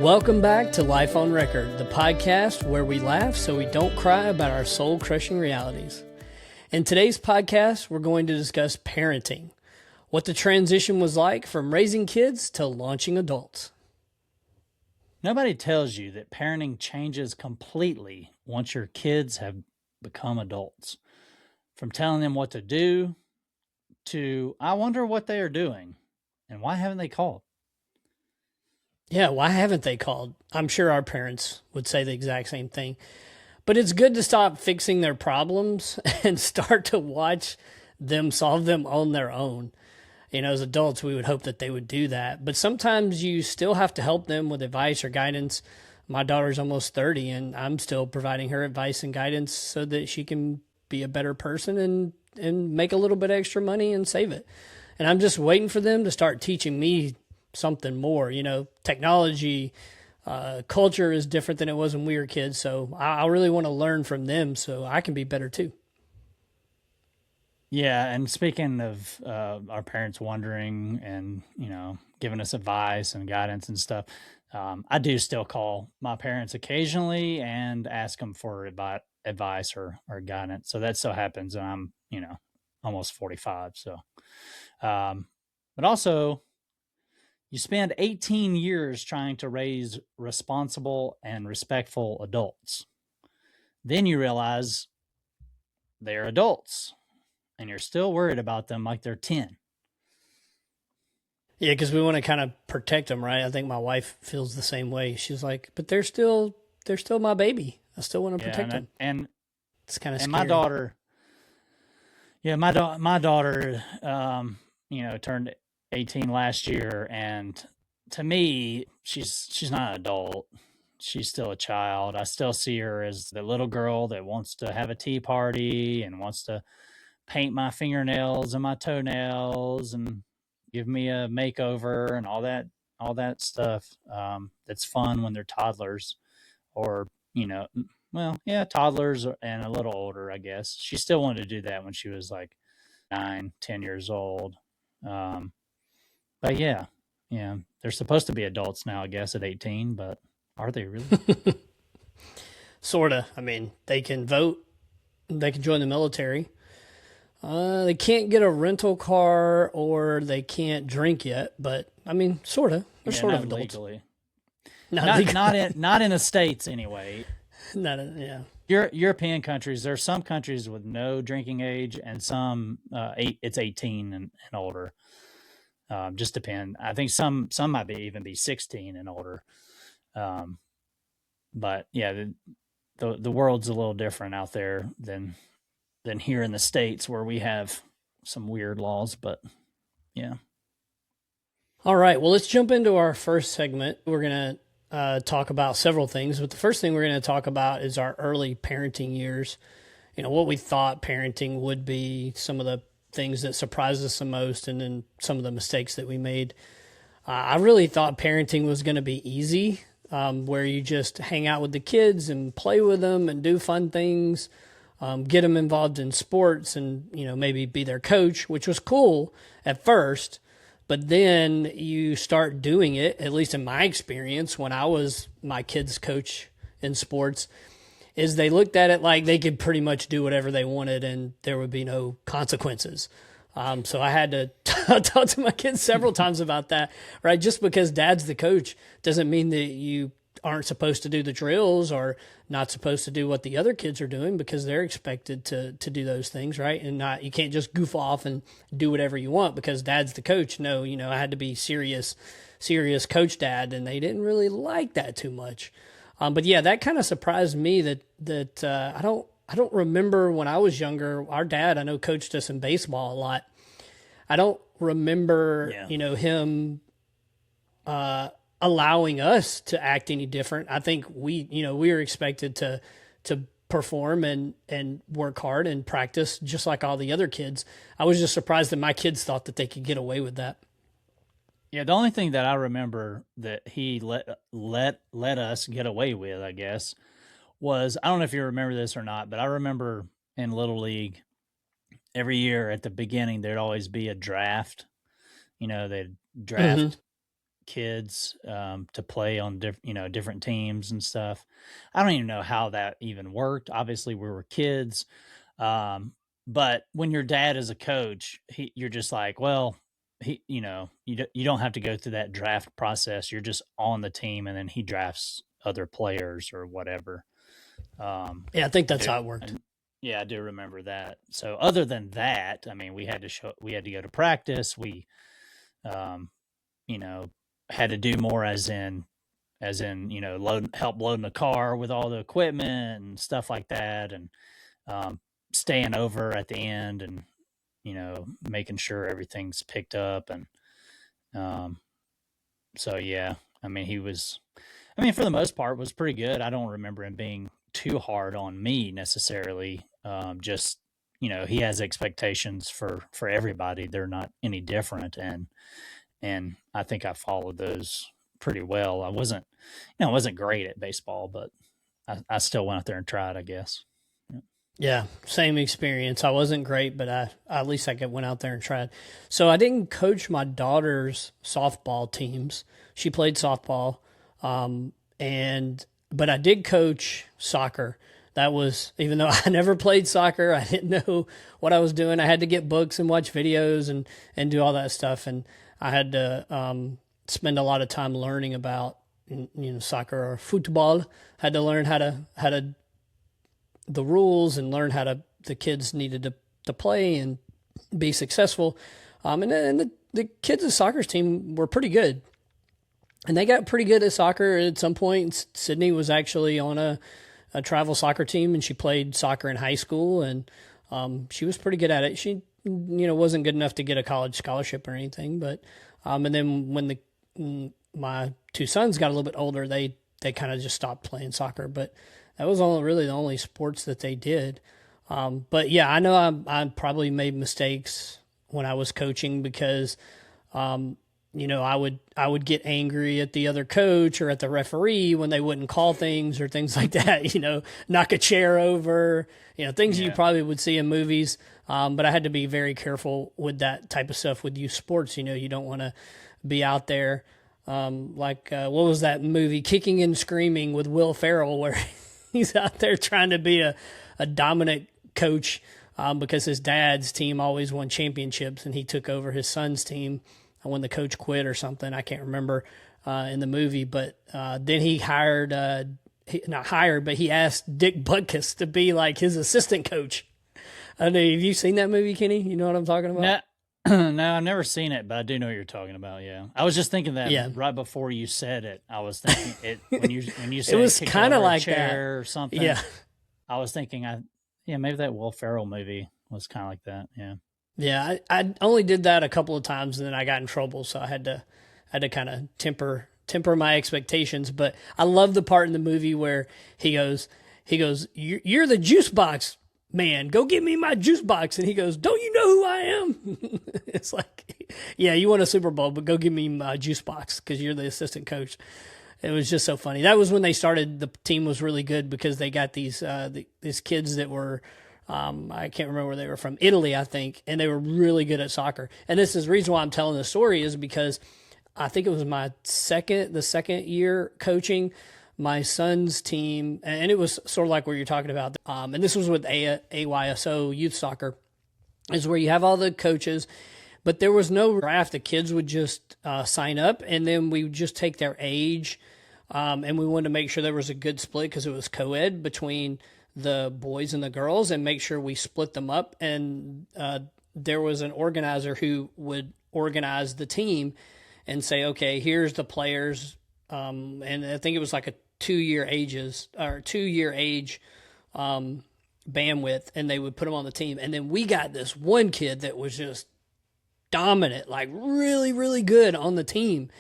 Welcome back to Life on Record, the podcast where we laugh so we don't cry about our soul-crushing realities. In today's podcast, we're going to discuss parenting, what the transition was like from raising kids to launching adults. Nobody tells you that parenting changes completely once your kids have become adults. From telling them what to do to, I wonder what they are doing and why haven't they called? Yeah, why haven't they called? I'm sure our parents would say the exact same thing. But it's good to stop fixing their problems and start to watch them solve them on their own. You know, as adults, we would hope that they would do that. But sometimes you still have to help them with advice or guidance. My daughter's almost 30, and I'm still providing her advice and guidance so that she can be a better person and make a little bit extra money and save it. And I'm just waiting for them to start teaching me something more. You know, technology, culture is different than it was when we were kids. So I really want to learn from them so I can be better too. Yeah, and speaking of our parents wondering and, giving us advice and guidance and stuff, I do still call my parents occasionally and ask them for advice or guidance. So that still happens, and I'm, almost 45. So, but also, you spend 18 years trying to raise responsible and respectful adults. Then you realize they're adults and you're still worried about them like they're 10. Yeah, because we want to kind of protect them, right? I think my wife feels the same way. She's like, but they're still my baby. I still want to protect them. And it's kind of scary. My daughter, my daughter, turned 18 last year, and to me, she's not an adult. She's still a child. I still see her as the little girl that wants to have a tea party and wants to paint my fingernails and my toenails and give me a makeover and all that stuff. That's fun when they're toddlers, or toddlers and a little older, I guess. She still wanted to do that when she was like 9-10 years old. But yeah, they're supposed to be adults now, I guess, at 18, but are they really? Sorta. I mean, they can vote. They can join the military. They can't get a rental car or they can't drink yet, but I mean, sorta. They're sort of adults. Legally. Not in the States anyway. European countries, there are some countries with no drinking age and some it's 18 and older. Just depend. I think some might even be 16 and older. But yeah, the world's a little different out there than here in the States, where we have some weird laws. But yeah. All right. Well, let's jump into our first segment. We're gonna talk about several things, but the first thing we're gonna talk about is our early parenting years. You know, what we thought parenting would be, some of the things that surprised us the most, and then some of the mistakes that we made. I really thought parenting was going to be easy, where you just hang out with the kids and play with them and do fun things, get them involved in sports and, maybe be their coach, which was cool at first. But then you start doing it, at least in my experience, when I was my kids' coach in sports, is they looked at it like they could pretty much do whatever they wanted and there would be no consequences. So I had to talk to my kids several times about that, right? Just because dad's the coach doesn't mean that you aren't supposed to do the drills or not supposed to do what the other kids are doing, because they're expected to do those things, right? And you can't just goof off and do whatever you want because dad's the coach. No, I had to be serious coach dad, and they didn't really like that too much. But yeah, that kind of surprised me that I don't remember when I was younger. Our dad, I know, coached us in baseball a lot. I don't remember, him allowing us to act any different. I think we were expected to perform and work hard and practice just like all the other kids. I was just surprised that my kids thought that they could get away with that. Yeah, the only thing that I remember that he let us get away with, I guess, was, I don't know if you remember this or not, but I remember in Little League, every year at the beginning, there'd always be a draft. They'd draft kids to play on different teams and stuff. I don't even know how that even worked. Obviously, we were kids, but when your dad is a coach, you're just like, well, you don't have to go through that draft process. You're just on the team, and then he drafts other players or whatever. Yeah, I think I that's do. how it worked. Yeah, I do remember that. So other than that, I mean, we had to go to practice. We, um, you know, had to do more as in, help loading the car with all the equipment and stuff like that. And, staying over at the end and, making sure everything's picked up. And, um, so yeah, I mean, for the most part was pretty good. I don't remember him being too hard on me necessarily. Just he has expectations for everybody. They're not any different, and I think I followed those pretty well. I wasn't great at baseball, but I still went out there and tried, I guess. Yeah. Yeah, same experience. I wasn't great, but I at least I went out there and tried. So I didn't coach my daughter's softball teams. She played softball, and but I did coach soccer. That was, even though I never played soccer, I didn't know what I was doing. I had to get books and watch videos and do all that stuff, and I had to spend a lot of time learning about soccer or football. Had to learn how to the rules and learn how the kids needed to play and be successful. And the kids' soccer team were pretty good. And they got pretty good at soccer at some point. Sydney was actually on a travel soccer team, and she played soccer in high school, and she was pretty good at it. She, wasn't good enough to get a college scholarship or anything, but and then when my two sons got a little bit older, they kind of just stopped playing soccer. But that was really the only sports that they did. But yeah, I know I probably made mistakes when I was coaching because, I would get angry at the other coach or at the referee when they wouldn't call things or things like that, knock a chair over, things you Yeah. probably would see in movies. But I had to be very careful with that type of stuff with youth sports. You don't want to be out there. What was that movie, Kicking and Screaming, with Will Ferrell, where he's out there trying to be a dominant coach because his dad's team always won championships, and he took over his son's team when the coach quit or something. I can't remember in the movie, but then he not hired, but he asked Dick Butkus to be like his assistant coach. I don't know, have you seen that movie, Kenny? You know what I'm talking about? No, I've never seen it, but I do know what you're talking about. Yeah, I was just thinking that right before you said it. I was thinking it when you said it was kind of like chair that or something. Yeah, I was thinking, maybe that Will Ferrell movie was kind of like that. Yeah, yeah. I only did that a couple of times, and then I got in trouble, so I had to kind of temper my expectations. But I love the part in the movie where he goes, "You're the juice box man, go get me my juice box." And he goes, "Don't you know who I am?" It's like, yeah, you won a Super Bowl, but go give me my juice box because you're the assistant coach. It was just so funny. That was when they started. The team was really good because they got these kids that were, I can't remember where they were from, Italy, I think, and they were really good at soccer. And this is the reason why I'm telling the story is because I think it was the second year coaching my son's team, and it was sort of like what you're talking about. And this was with AYSO youth soccer, is where you have all the coaches, but there was no draft. The kids would just sign up, and then we would just take their age, and we wanted to make sure there was a good split because it was co-ed between the boys and the girls, and make sure we split them up. And there was an organizer who would organize the team and say, okay, here's the players. And I think it was like a 2-year age bandwidth, and they would put them on the team. And then we got this one kid that was just dominant, like really, really good on the team.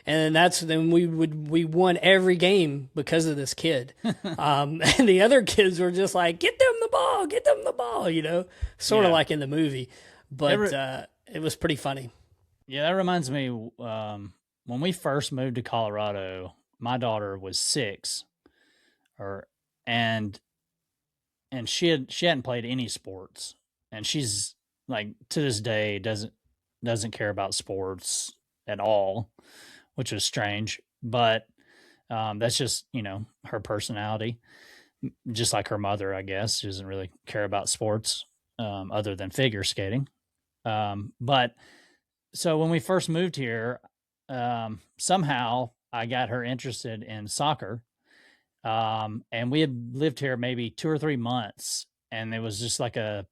And then we won every game because of this kid. And the other kids were just like, get them the ball, sort of like in the movie. But it was pretty funny. Yeah, that reminds me, when we first moved to Colorado, my daughter was 6, and she hadn't played any sports, and she's like, to this day doesn't care about sports at all. which was strange, but that's just, her personality, just like her mother, I guess. She doesn't really care about sports other than figure skating. But so when we first moved here, somehow I got her interested in soccer. And we had lived here maybe 2 or 3 months, and it was just like a,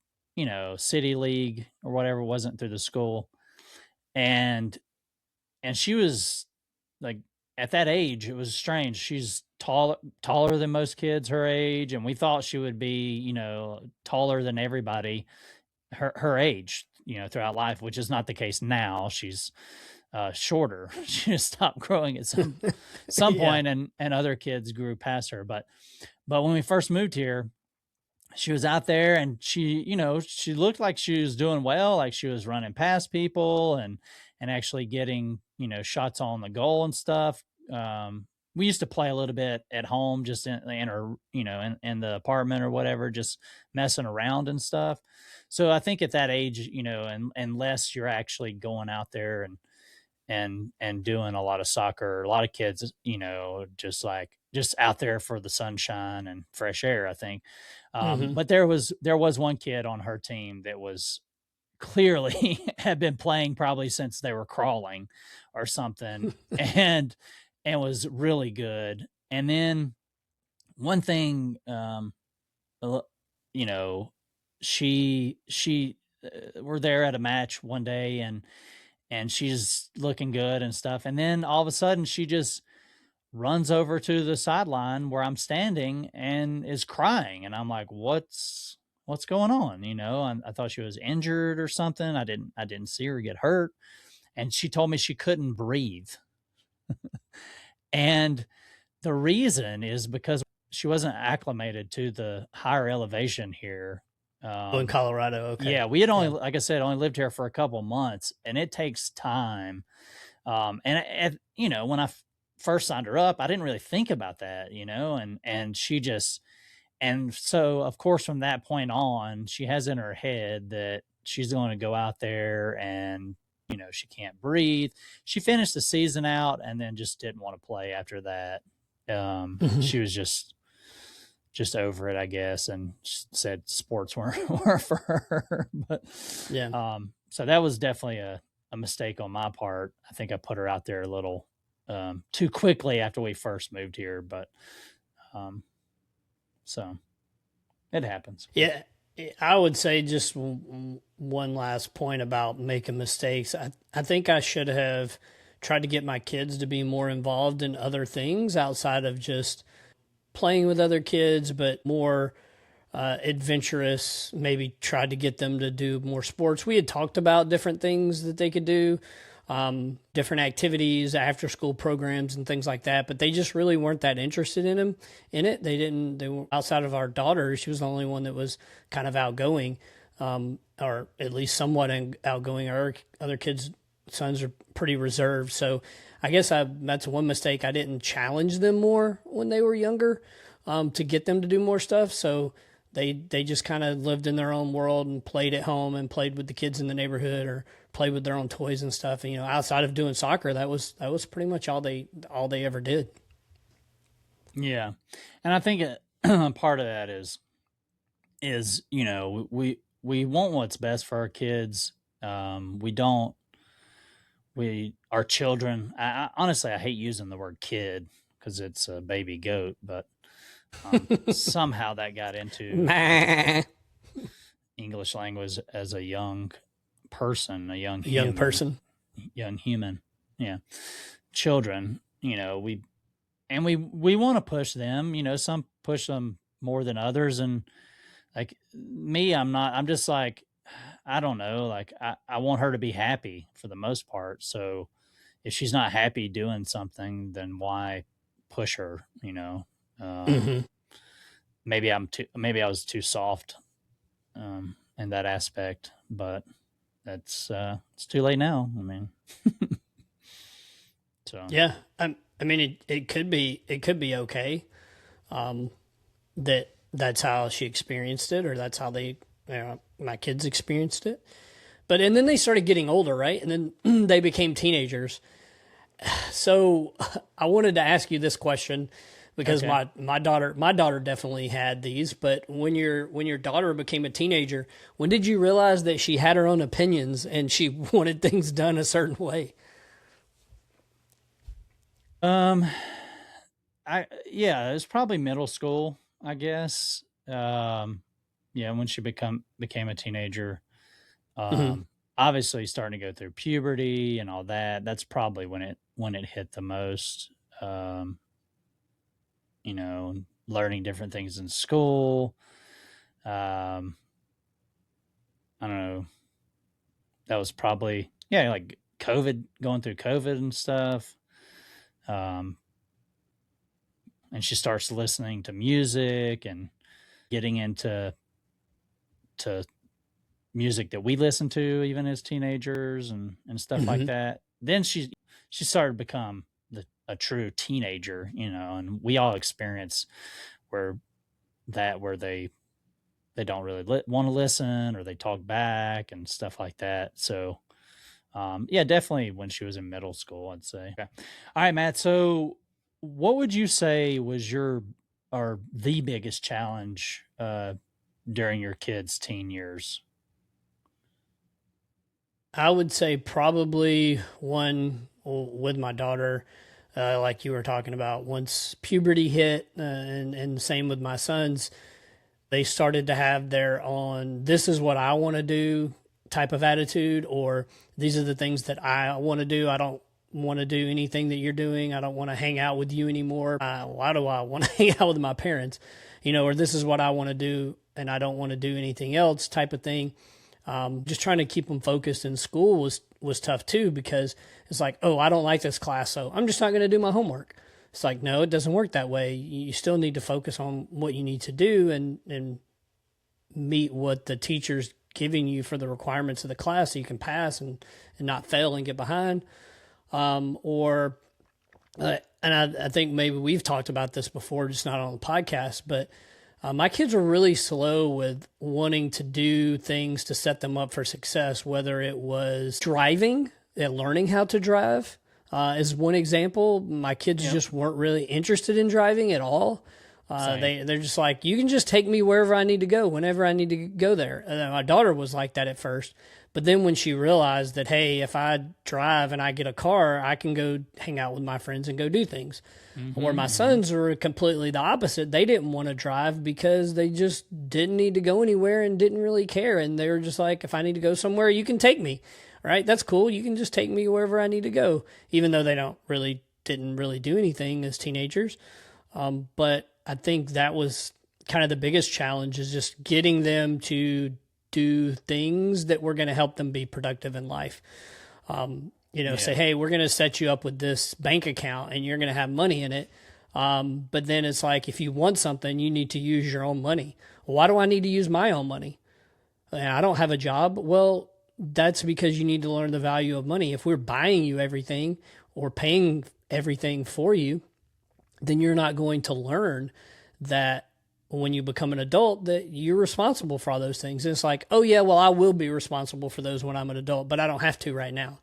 city league or whatever, wasn't through the school. And she was like, at that age, it was strange. She's taller than most kids her age, and we thought she would be, taller than everybody her age, throughout life, which is not the case now. She's shorter. She just stopped growing at some Yeah. point, and other kids grew past her. But when we first moved here, she was out there, and she looked like she was doing well, like she was running past people and actually getting, shots on the goal and stuff. We used to play a little bit at home, just in her, in the apartment or whatever, just messing around and stuff. So I think at that age, and unless you're actually going out there and doing a lot of soccer, a lot of kids, just out there for the sunshine and fresh air, I think. Hmm. But there was one kid on her team that was clearly had been playing probably since they were crawling or something, and was really good. And then one thing, you know, she we're there at a match one day, and she's looking good and stuff. And then all of a sudden she just runs over to the sideline where I'm standing and is crying. And I'm like, what's going on? I thought she was injured or something. I didn't see her get hurt. And she told me she couldn't breathe. And the reason is because she wasn't acclimated to the higher elevation here. In Colorado. Okay. Yeah, we had only, Yeah. like I said, only lived here for a couple months, and it takes time. When I first signed her up, I didn't really think about that, and she just, and so of course from that point on, she has in her head that she's going to go out there and she can't breathe. She finished the season out and then just didn't want to play after that. Mhm. She was just over it, I guess, and said sports weren't for her. But Yeah. so that was definitely a mistake on my part. I think I put her out there a little too quickly after we first moved here, but so it happens. Yeah. I would say just one last point about making mistakes. I think I should have tried to get my kids to be more involved in other things outside of just playing with other kids, but more adventurous. Maybe tried to get them to do more sports. We had talked about different things that they could do, different activities, after school programs, and things like that. But they just really weren't that interested in it. They didn't. They were outside of our daughter. She was the only one that was kind of outgoing, or at least somewhat outgoing. Our other kids' sons are pretty reserved. So I guess that's one mistake. I didn't challenge them more when they were younger, to get them to do more stuff. So they just kind of lived in their own world and played at home and played with the kids in the neighborhood or played with their own toys and stuff. And, outside of doing soccer, that was pretty much all they ever did. Yeah, and I think part of that is we want what's best for our kids. We don't our children. Honestly, I hate using the word kid because it's a baby goat, but somehow that got into English language as a young person, a young person. young human. Yeah, children. We want to push them. Some push them more than others, and like me, I'm just like, I don't know. Like I want her to be happy for the most part. So if she's not happy doing something, then why push her? Mm-hmm. Maybe I was too soft in that aspect, but that's it's too late now. I mean, so Yeah, I mean, it could be okay. That's how she experienced it, or that's how my kids experienced it. And then they started getting older, right? And then they became teenagers, So I wanted to ask you this question because Okay. my daughter definitely had these, but when your daughter became a teenager, when did you realize that she had her own opinions and she wanted things done a certain way? Um, I yeah, it was probably middle school, I guess. Yeah, when she became a teenager. Hmm. Um, Obviously starting to go through puberty and all that. That's probably when it hit the most. Um, you know, learning different things in school. Um, I don't know. That was probably yeah, like COVID, going through COVID and stuff. Um, and she starts listening to music and getting into to music that we listened to even as teenagers and stuff like Hmm. that. Then she started to become a true teenager, and we all experience where where they don't really want to listen or they talk back and stuff like that. So yeah, definitely when she was in middle school, I'd say. Okay. All right, Matt. So what would you say was your or the biggest challenge during your kids' teen years? I would say probably one with my daughter, like you were talking about. Once puberty hit, and same with my sons, they started to have their own, this is what I want to do type of attitude, or these are the things that I want to do. I don't want to do anything that you're doing. I don't want to hang out with you anymore. Why do I want to hang out with my parents? Or this is what I want to do and I don't want to do anything else type of thing. Just trying to keep them focused in school was tough too, because it's like, oh, I don't like this class, so I'm just not going to do my homework. It's like, no, it doesn't work that way. You still need to focus on what you need to do and meet what the teacher's giving you for the requirements of the class so you can pass and not fail and get behind. Or and I think maybe we've talked about this before, just not on the podcast, but my kids were really slow with wanting to do things to set them up for success, whether it was driving, learning how to drive. Is one example. My kids Yep. just weren't really interested in driving at all. Same. They're just like, you can just take me wherever I need to go, whenever I need to go there. My daughter was like that at first, but then when she realized that, hey, if I drive and I get a car, I can go hang out with my friends and go do things. Where my Mm-hmm. sons were completely the opposite. They didn't want to drive because they just didn't need to go anywhere and didn't really care. And they were just like, if I need to go somewhere, you can take me. Right? That's cool. You can just take me wherever I need to go, even though they didn't really do anything as teenagers. But I think that was kind of the biggest challenge, is just getting them to do things that were going to help them be productive in life. Say, Yeah. hey, we're going to set you up with this bank account and you're going to have money in it. But then it's like, if you want something, you need to use your own money. Why do I need to use my own money? And I don't have a job. Well, that's because you need to learn the value of money. If we're buying you everything or paying everything for you, then you're not going to learn that when you become an adult that you're responsible for all those things. And it's like, oh yeah, well, I will be responsible for those when I'm an adult, but I don't have to right now.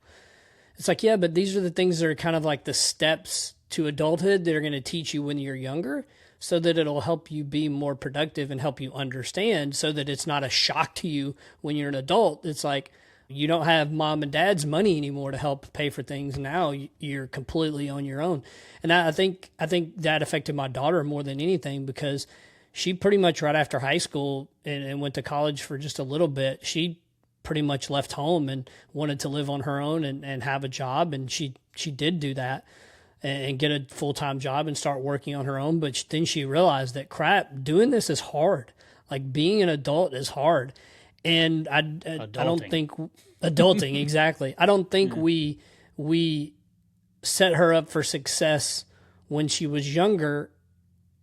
It's like, yeah, but these are the things that are kind of like the steps to adulthood that are going to teach you when you're younger, so that it'll help you be more productive and help you understand, so that it's not a shock to you when you're an adult. It's like, you don't have mom and dad's money anymore to help pay for things. Now you're completely on your own. And I think that affected my daughter more than anything, because she pretty much right after high school and went to college for just a little bit, she pretty much left home and wanted to live on her own and have a job. And she did do that and get a full-time job and start working on her own. But then she realized that, crap, doing this is hard. Like, being an adult is hard. And I don't Adulting. think adulting, exactly. I don't think Yeah. we set her up for success when she was younger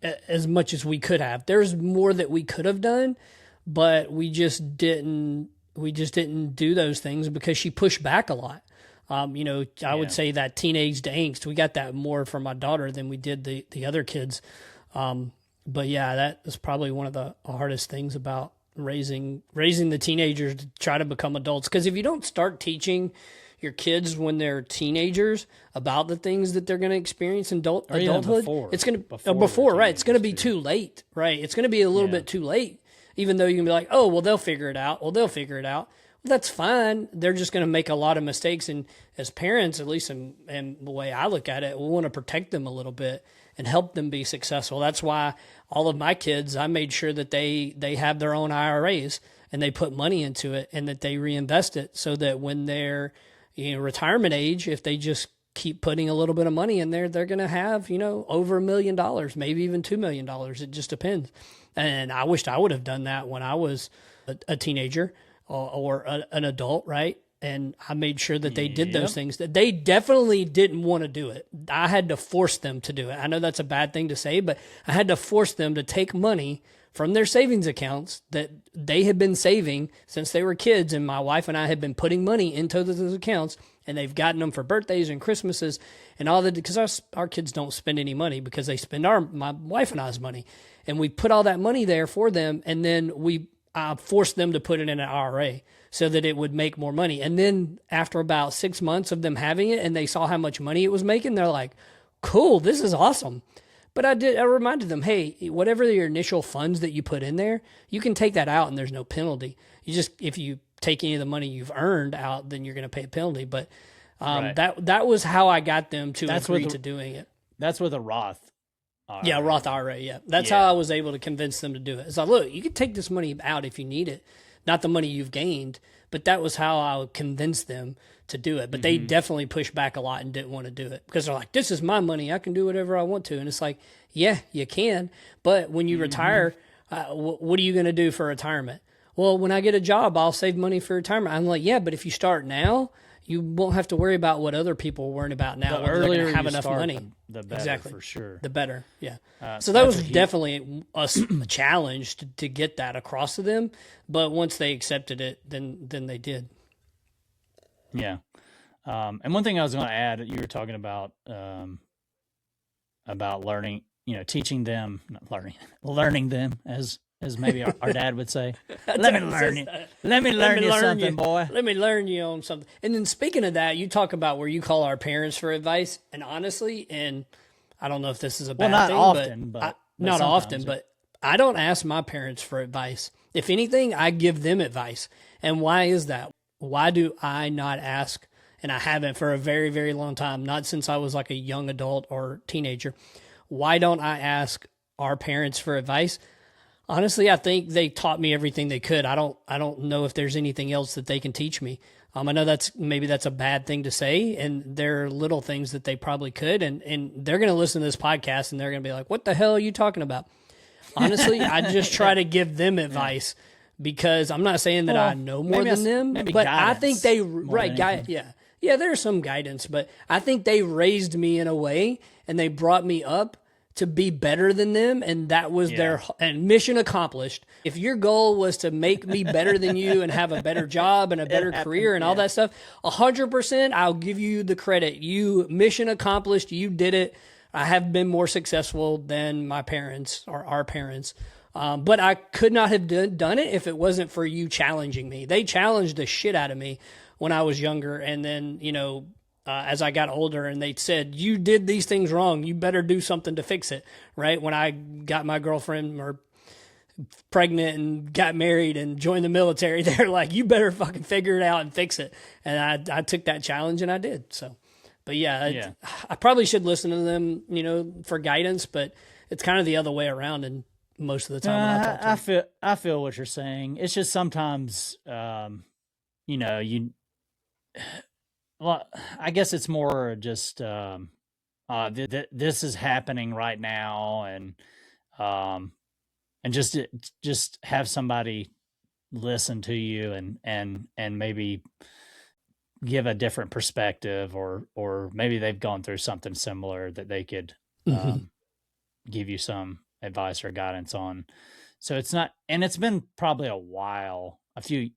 as much as we could have. There's more that we could have done, but we just didn't do those things because she pushed back a lot. I would Yeah. say that teenage angst, we got that more from my daughter than we did the other kids. But yeah, that is probably one of the hardest things about raising the teenagers to try to become adults. Because if you don't start teaching your kids when they're teenagers about the things that they're going to experience in Or even adulthood, before. it's going to Before before, they're right? It's going to be teenagers, too. too late, right? It's going to be a little Yeah. bit too late, even though you can be like, oh, well, they'll figure it out. Well, they'll figure it out. Well, that's fine. They're just going to make a lot of mistakes. And as parents, at least in the way I look at it, we want to protect them a little bit and help them be successful. That's why all of my kids, I made sure that they have their own IRAs and they put money into it and that they reinvest it so that when they're, retirement age, if they just keep putting a little bit of money in there, they're going to have, over $1 million, maybe even $2 million. It just depends. And I wished I would have done that when I was a teenager or an adult, right? And I made sure that they did those things. That they definitely didn't want to do it. I had to force them to do it. I know that's a bad thing to say, but I had to force them to take money from their savings accounts that they had been saving since they were kids, and my wife and I had been putting money into those accounts, and they've gotten them for birthdays and Christmases and all that, because our kids don't spend any money because they spend my wife and I's money, and we put all that money there for them, and then I forced them to put it in an IRA so that it would make more money. And then after about 6 months of them having it and they saw how much money it was making, they're like, cool, this is awesome. But I reminded them, hey, whatever your initial funds that you put in there, you can take that out and there's no penalty. If you take any of the money you've earned out, then you're going to pay a penalty. But Right. that was how I got them to agree to doing it. That's with a Roth. Yeah, Roth IRA. Yeah, that's how I was able to convince them to do it. It's like, look, you can take this money out if you need it, not the money you've gained. But that was how I convinced them to do it. But they definitely pushed back a lot and didn't want to do it because they're like, this is my money. I can do whatever I want to. And it's like, yeah, you can. But when you retire, what are you going to do for retirement? Well, when I get a job, I'll save money for retirement. I'm like, yeah, but if you start now, you won't have to worry about what other people are worrying about now. The They're earlier going to have you enough start, money. the better, Exactly. for sure. The better, yeah. So that that's was a huge- definitely a challenge to get that across to them. But once they accepted it, then they did. Yeah. And one thing I was going to add, you were talking about learning, teaching them, not learning them, as maybe our dad would say. Let me learn you. Let me learn you something, boy. Let me learn you on something. And then speaking of that, you talk about where you call our parents for advice. And honestly, and I don't know if this is a bad not thing, often, but but not sometimes, often, yeah. but I don't ask my parents for advice. If anything, I give them advice. And why is that? Why do I not ask? And I haven't for a very, very long time, not since I was like a young adult or teenager. Why don't I ask our parents for advice? Honestly, I think they taught me everything they could. I don't know if there's anything else that they can teach me. I know that's a bad thing to say, and there are little things that they probably could, and they're going to listen to this podcast and they're going to be like, "What the hell are you talking about?" Honestly, I just try to give them advice because I'm not saying that I know more than them, maybe but I think they more than anything. yeah, there's some guidance, but I think they raised me in a way and they brought me up to be better than them, and that was their mission accomplished. If your goal was to make me better than you and have a better job and a better career and all that stuff, 100%, I'll give you the credit. You mission accomplished. You did it. I have been more successful than my parents or our parents. But I could not have done it if it wasn't for you challenging me. They challenged the shit out of me when I was younger. And then, as I got older, and they said, you did these things wrong. You better do something to fix it, right? When I got my girlfriend or pregnant and got married and joined the military, they're like, you better fucking figure it out and fix it. And I took that challenge and I did. So, but yeah, I probably should listen to them, for guidance, but it's kind of the other way around. And most of the time when I talk to them. I feel what you're saying. It's just sometimes, well, I guess it's more just this is happening right now, and just have somebody listen to you and maybe give a different perspective, or maybe they've gone through something similar that they could give you some advice or guidance on. So it's not, and it's been probably a while,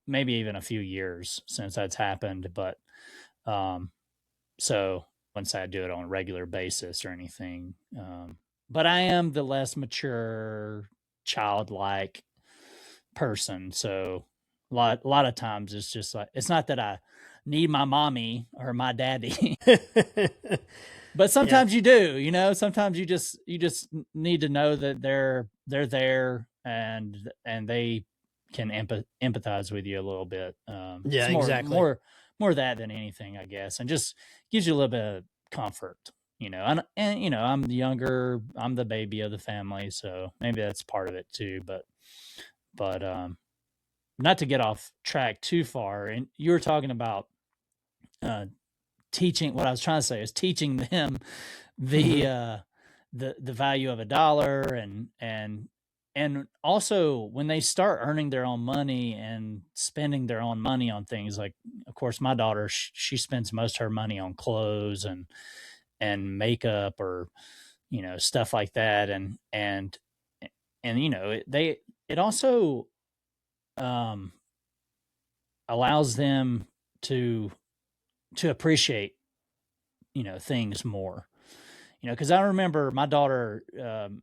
maybe even a few years since that's happened, but so once I do it on a regular basis or anything, but I am the less mature, childlike person. So a lot of times it's just like, it's not that I need my mommy or my daddy. But sometimes you do, you know, sometimes you just need to know that they're there, and they can empathize with you a little bit. Yeah, It's exactly. more that than anything, I guess, and just gives you a little bit of comfort, you know. And you know, I'm the younger, I'm the baby of the family, so maybe that's part of it too. But not to get off track too far, and you were talking about uh, teaching. What I was trying to say is teaching them the the value of a dollar, and also when they start earning their own money and spending their own money on things. Like, of course, my daughter, she spends most of her money on clothes and makeup, or you know, stuff like that. And you know, it also um allows them to appreciate, you know, things more. You know, because I remember my daughter,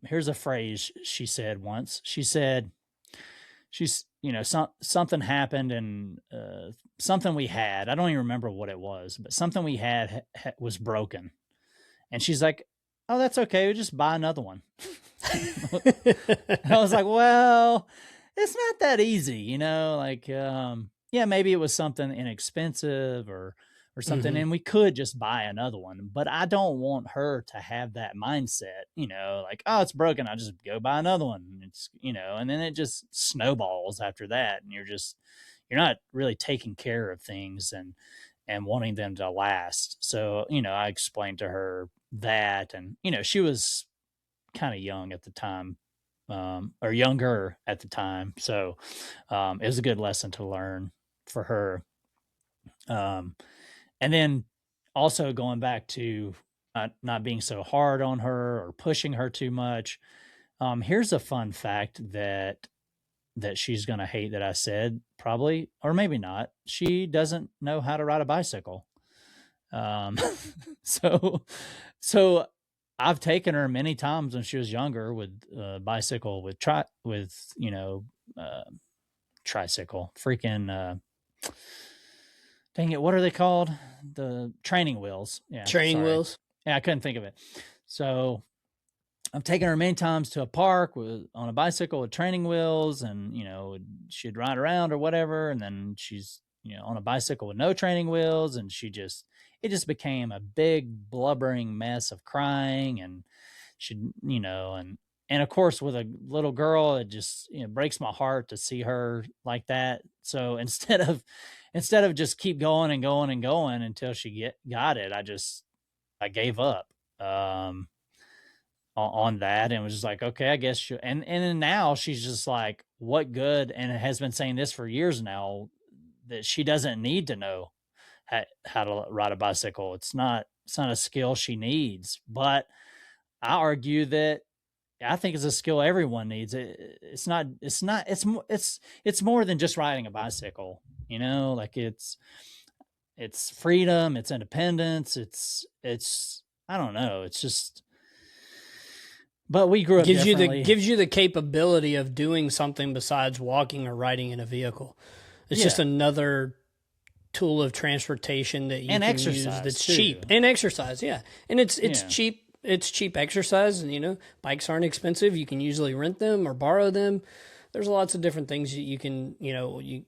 here's a phrase she said once. She said, you know, something happened, and something we had, I don't even remember what it was, but something we had was broken. And she's like, oh, that's okay. We'll just buy another one. I was like, well, it's not that easy, you know, like, yeah, maybe it was something inexpensive or something, and we could just buy another one. But I don't want her to have that mindset, you know, like, oh, it's broken, I'll just go buy another one. It's, you know, and then it just snowballs after that, and you're not really taking care of things and wanting them to last. So, you know, I explained to her that, and you know, she was kind of young at the time, or younger at the time, so it was a good lesson to learn for her. um, and then also going back to not being so hard on her or pushing her too much. Here's a fun fact that she's going to hate that I said, probably, or maybe not. She doesn't know how to ride a bicycle. Um, so so I've taken her many times when she was younger with a bicycle, with you know, uh, tricycle, freaking dang it, what are they called? The training wheels. Yeah, Training sorry. wheels. Yeah, I couldn't think of it. So I've taken her many times to a park on a bicycle with training wheels, and you know, she'd ride around or whatever, and then she's, you know, on a bicycle with no training wheels, and it just became a big blubbering mess of crying, and she, you know, and of course with a little girl, it just, you know, breaks my heart to see her like that. So instead of just keep going and going and going until she got it, I gave up. On that, and was just like, okay, I guess and then now she's just like, what good, and it has been saying this for years now, that she doesn't need to know how to ride a bicycle. It's not a skill she needs. But I argue that I think it's a skill everyone needs. It's more than just riding a bicycle, you know, like it's freedom, it's independence, it's I don't know, it's just. But we grew up differently. Gives you the capability of doing something besides walking or riding in a vehicle. It's just another tool of transportation that you can use that's cheap. And exercise, yeah. And it's cheap. It's cheap exercise, and you know, bikes aren't expensive. You can usually rent them or borrow them. There's lots of different things that you can, you know, you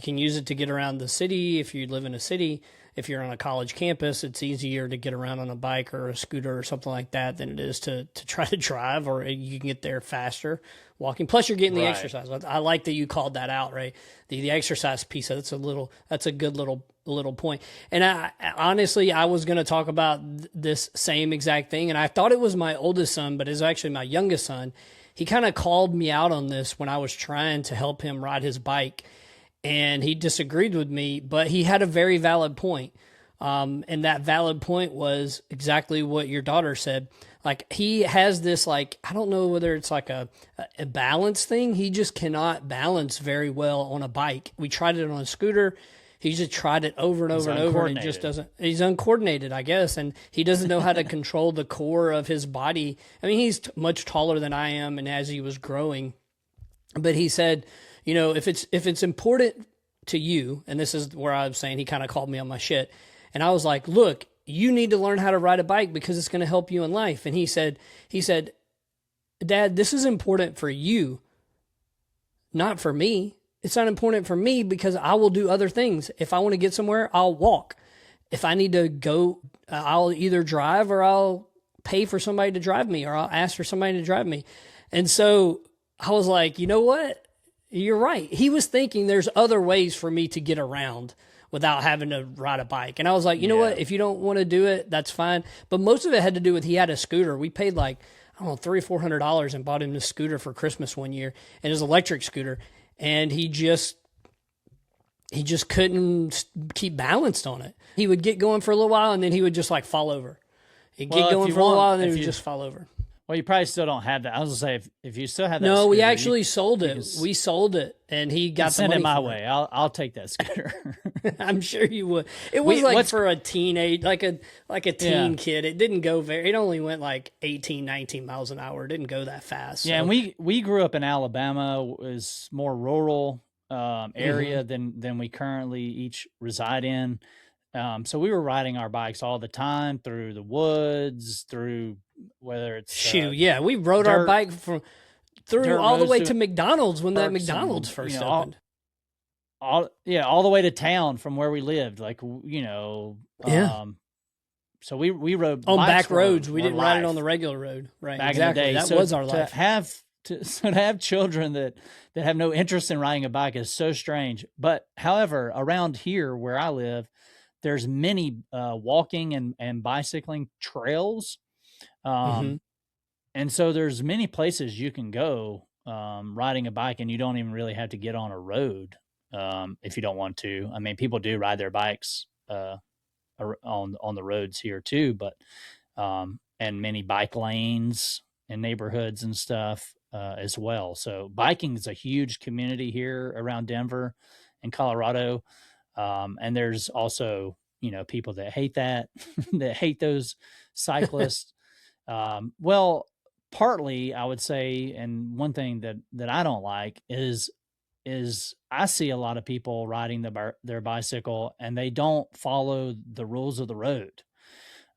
can use it to get around the city if you live in a city. If you're on a college campus, it's easier to get around on a bike or a scooter or something like that than it is to try to drive, or you can get there faster walking. Plus, you're getting the exercise. I like that you called that out, right? The exercise piece. That's a good little point. And I honestly, I was going to talk about this same exact thing, and I thought it was my oldest son, but it's actually my youngest son. He kind of called me out on this when I was trying to help him ride his bike. And he disagreed with me, but he had a very valid point. And that valid point was exactly what your daughter said. Like, he has this, like, I don't know whether it's like a balance thing. He just cannot balance very well on a bike. We tried it on a scooter. He just tried it over and over and over, and it just doesn't. He's uncoordinated, I guess, and he doesn't know how to control the core of his body. I mean, he's much taller than I am, and as he was growing, but he said, you know, if it's important to you, and this is where I was saying he kind of called me on my shit. And I was like, look, you need to learn how to ride a bike because it's going to help you in life. And he said, Dad, this is important for you, not for me. It's not important for me because I will do other things. If I want to get somewhere, I'll walk. If I need to go, I'll either drive or I'll pay for somebody to drive me or I'll ask for somebody to drive me. And so I was like, you know what? You're right. He was thinking there's other ways for me to get around without having to ride a bike. And I was like, you know what? If you don't want to do it, that's fine. But most of it had to do with he had a scooter. We paid like, I don't know, $300-$400 and bought him this scooter for Christmas one year, and his electric scooter. And he just couldn't keep balanced on it. He would get going for a little while and then he would just like fall over. He'd get going for a little while and then he would just fall over. Well, you probably still don't have that. I was gonna say if you still have that. No, scooter, we actually sold it. We sold it, and he got the money. Send it my way. I'll take that scooter. I'm sure you would. It was for a teenage, like a teen kid. It didn't go it only went like 18, 19 miles an hour. It didn't go that fast. Yeah, so. And we grew up in Alabama. It was more rural area than we currently each reside in. So we were riding our bikes all the time through the woods, through whether it's we rode our bike through all the way to McDonald's when that McDonald's first opened. All the way to town from where we lived, so we rode on back roads. We didn't ride it on the regular road, right? Back in the day, that was our life. To have children that have no interest in riding a bike is so strange. But however, around here where I live, there's many walking and bicycling trails. And so there's many places you can go riding a bike, and you don't even really have to get on a road if you don't want to. I mean, people do ride their bikes on the roads here too, but and many bike lanes in neighborhoods and stuff as well. So biking is a huge community here around Denver and Colorado. And there's also, people that hate that, that hate those cyclists. Well, partly I would say, and one thing that I don't like is I see a lot of people riding their bicycle and they don't follow the rules of the road.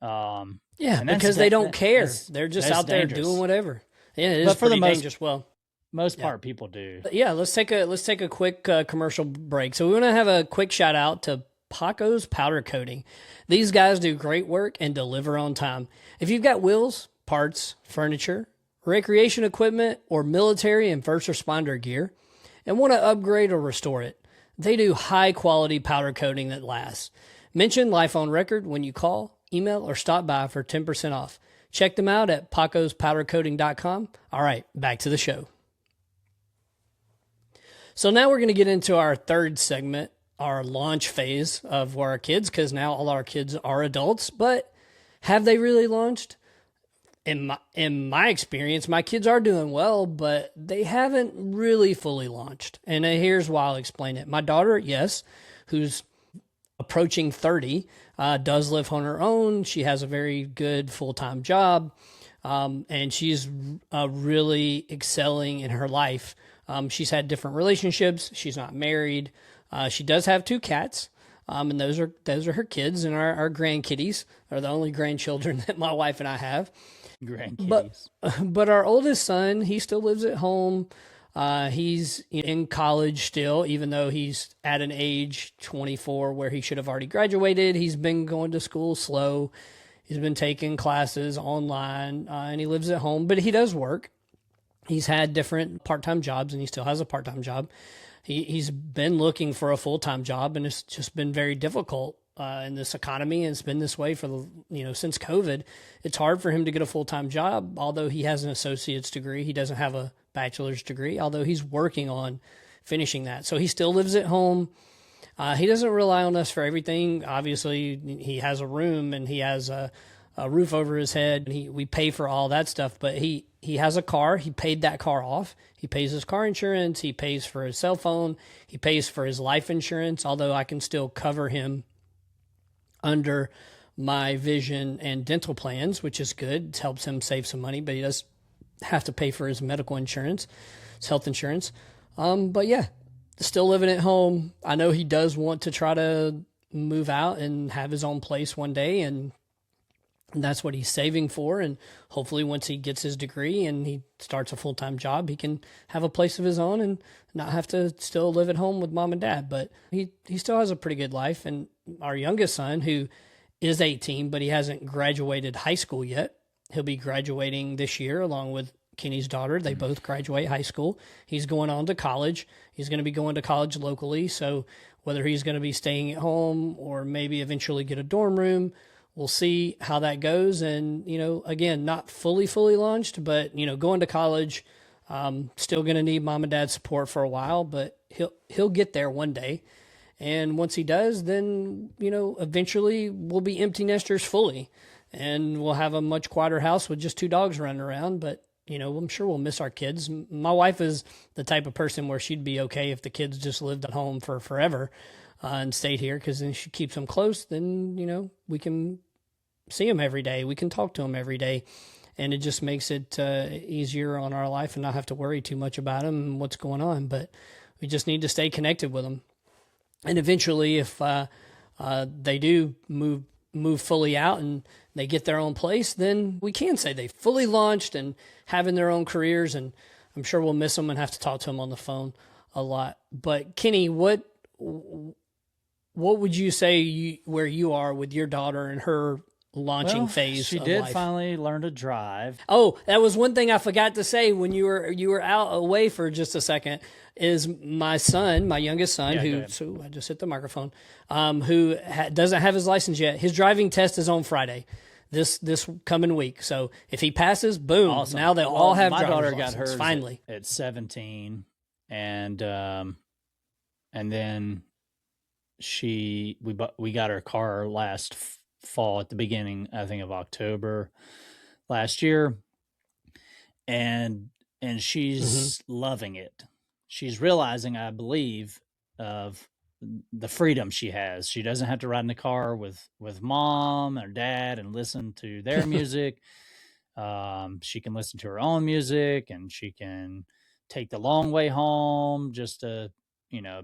Because they don't care. They're just out there doing whatever. Yeah, it is but for pretty dangerous. Most part, people do. Yeah, let's take a quick commercial break. So we want to have a quick shout out to Paco's Powder Coating. These guys do great work and deliver on time. If you've got wheels, parts, furniture, recreation equipment, or military and first responder gear, and want to upgrade or restore it, they do high quality powder coating that lasts. Mention Life on Record when you call, email, or stop by for 10% off. Check them out at pacospowdercoating.com. All right, back to the show. So now we're going to get into our third segment, our launch phase of our kids, because now all our kids are adults. But have they really launched? In my experience, my kids are doing well, but they haven't really fully launched. And here's why I'll explain it. My daughter, yes, who's approaching 30, does live on her own. She has a very good full-time job, and she's really excelling in her life. She's had different relationships. She's not married. She does have 2 cats, and those are her kids, and our grandkitties are the only grandchildren that my wife and I have. Grandkitties. But our oldest son, he still lives at home. He's in college still, even though he's at an age 24 where he should have already graduated. He's been going to school slow. He's been taking classes online, and he lives at home, but he does work. He's had different part-time jobs, and he still has a part-time job. He's been looking for a full-time job, and it's just been very difficult in this economy, and it's been this way for since COVID. It's hard for him to get a full-time job, although he has an associate's degree. He doesn't have a bachelor's degree, although he's working on finishing that. So he still lives at home. He doesn't rely on us for everything. Obviously, he has a room and he has a roof over his head. We pay for all that stuff, but he has a car. He paid that car off. He pays his car insurance. He pays for his cell phone. He pays for his life insurance, although I can still cover him under my vision and dental plans, which is good. It helps him save some money, but he does have to pay for his medical insurance, his health insurance. But yeah, still living at home. I know he does want to try to move out and have his own place one day, and that's what he's saving for. And hopefully, once he gets his degree and he starts a full time job, he can have a place of his own and not have to still live at home with mom and dad. But he still has a pretty good life. And our youngest son, who is 18, but he hasn't graduated high school yet, he'll be graduating this year along with Kenny's daughter. They both graduate high school. He's going on to college. He's going to be going to college locally. So whether he's going to be staying at home or maybe eventually get a dorm room, we'll see how that goes. And, again, not fully launched, but, going to college, still going to need mom and dad's support for a while, but he'll get there one day. And once he does, then, eventually we'll be empty nesters fully and we'll have a much quieter house with just two dogs running around. But, I'm sure we'll miss our kids. My wife is the type of person where she'd be okay if the kids just lived at home for forever and stayed here, because then she keeps them close. Then, we can see them every day. We can talk to them every day. And it just makes it easier on our life and not have to worry too much about them and what's going on. But we just need to stay connected with them. And eventually, if they do move fully out and they get their own place, then we can say they fully launched and having their own careers. And I'm sure we'll miss them and have to talk to them on the phone a lot. But Kenny, what would you say where you are with your daughter and her launching phase? She of did life? finally learn to drive. Oh, that was one thing I forgot to say when you were out away for just a second. Is my son, my youngest son, so I just hit the microphone, who doesn't have his license yet. His driving test is on Friday, this coming week. So if he passes, boom! Awesome. Now they'll all have driver's license. My daughter got hers finally at 17, and then we got her car last fall at the beginning, I think, of October last year, and she's loving it. She's realizing, I believe, of the freedom she has. She doesn't have to ride in the car with mom or dad and listen to their music. She can listen to her own music, and she can take the long way home just to,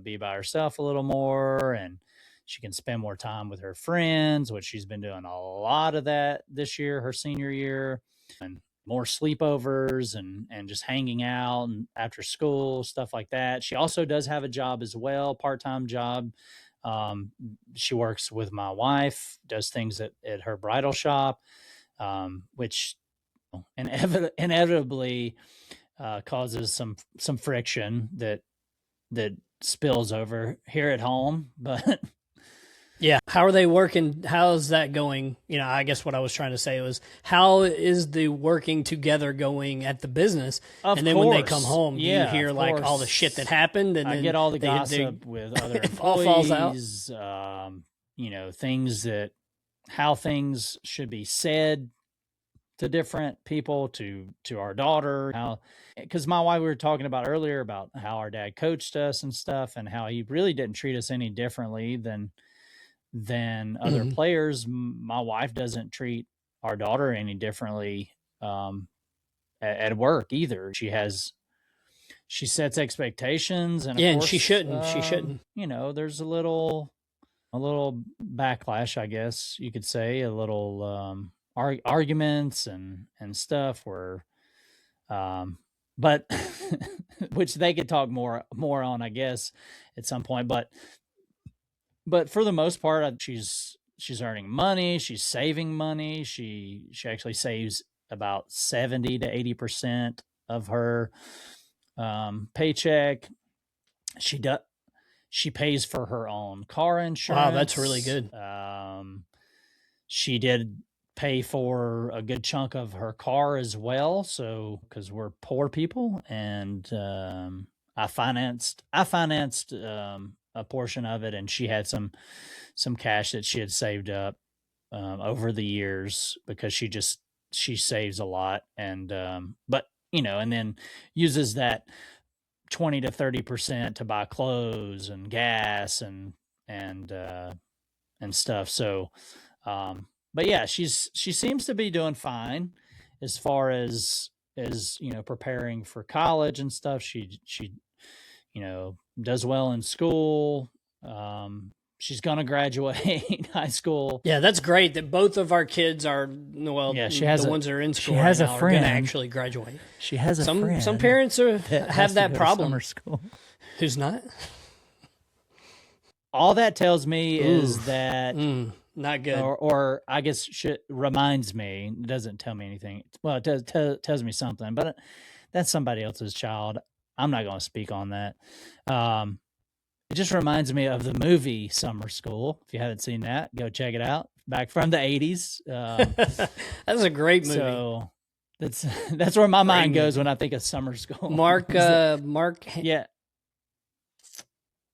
be by herself a little more, and she can spend more time with her friends, which she's been doing a lot of that this year, her senior year, and more sleepovers and just hanging out and after school, stuff like that. She also does have a job as well, part-time job. She works with my wife, does things at her bridal shop, which inevitably causes some friction that spills over here at home. But yeah, how are they working? How's that going? I guess what I was trying to say was, how is the working together going at the business? And then when they come home, do you hear like all the shit that happened? And I then get all the gossip with other employees, all falls out. Things how things should be said to different people, to our daughter, because my wife, we were talking about earlier about how our dad coached us and stuff, and how he really didn't treat us any differently than other players. My wife doesn't treat our daughter any differently at work either. She sets expectations, and of course, she shouldn't. There's a little backlash, I guess you could say, a little arguments and stuff where, but which they could talk more on, I guess, at some point. But for the most part, she's earning money. She's saving money. She actually saves about 70 to 80% of her paycheck. She pays for her own car insurance. Wow, that's really good. She did pay for a good chunk of her car as well. So, because we're poor people, and I financed a portion of it, and she had some cash that she had saved up over the years, because she saves a lot, and but and then uses that 20 to 30% to buy clothes and gas and stuff. So but yeah, she seems to be doing fine as far as preparing for college and stuff. She does well in school. She's going to graduate high school. Yeah, that's great that both of our kids are, well, she has the a- ones that are in school she has right a now are going to friend. actually graduate. She has a Some friend parents that has have to that go to problem. summer school. Who's not? All that tells me is Ooh. that, Not good. or I guess reminds me. It doesn't tell me anything. Well, it tells me something, but that's somebody else's child. I'm not going to speak on that. It just reminds me of the movie Summer School. If you haven't seen that, go check it out. Back from the 80s. That's a great movie. So that's where my mind goes when I think of Summer School. Mark, yeah.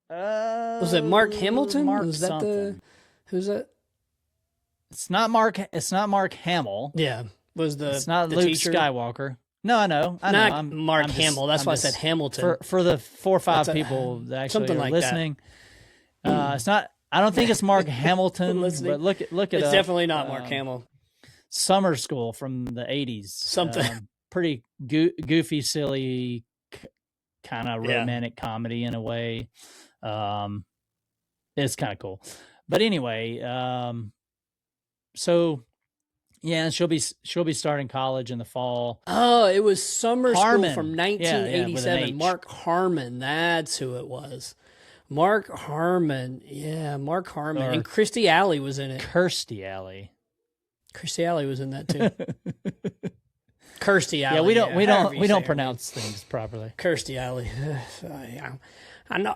Was it Mark Hamilton? Mark was that something. who's that? It's not Mark Hamill. Yeah, was the It's not the Luke teacher? Skywalker. No, I know. Not Mark Hamill. That's why I said Hamilton. For the 4 or 5 That's people that actually something are like that. listening. It's not. I don't think it's Mark Hamilton. Listening. But look it It's up. definitely not Mark Hamill. Summer School from the 80s. Something. Pretty goofy, silly, kind of Yeah. romantic comedy in a way. It's kind of cool. But anyway, so yeah, she'll be starting college in the fall. Oh, it was Summer Harmon. School from Yeah, with an 1987. H. Mark Harmon. That's who it was. Mark Harmon. Yeah, Mark Harmon. Or- And Kirstie Alley was in it. Kirstie Alley. Kirstie Alley was in that too. Kirstie Alley. Yeah, we don't however you say her pronounce things properly. name. Kirstie Alley. I know.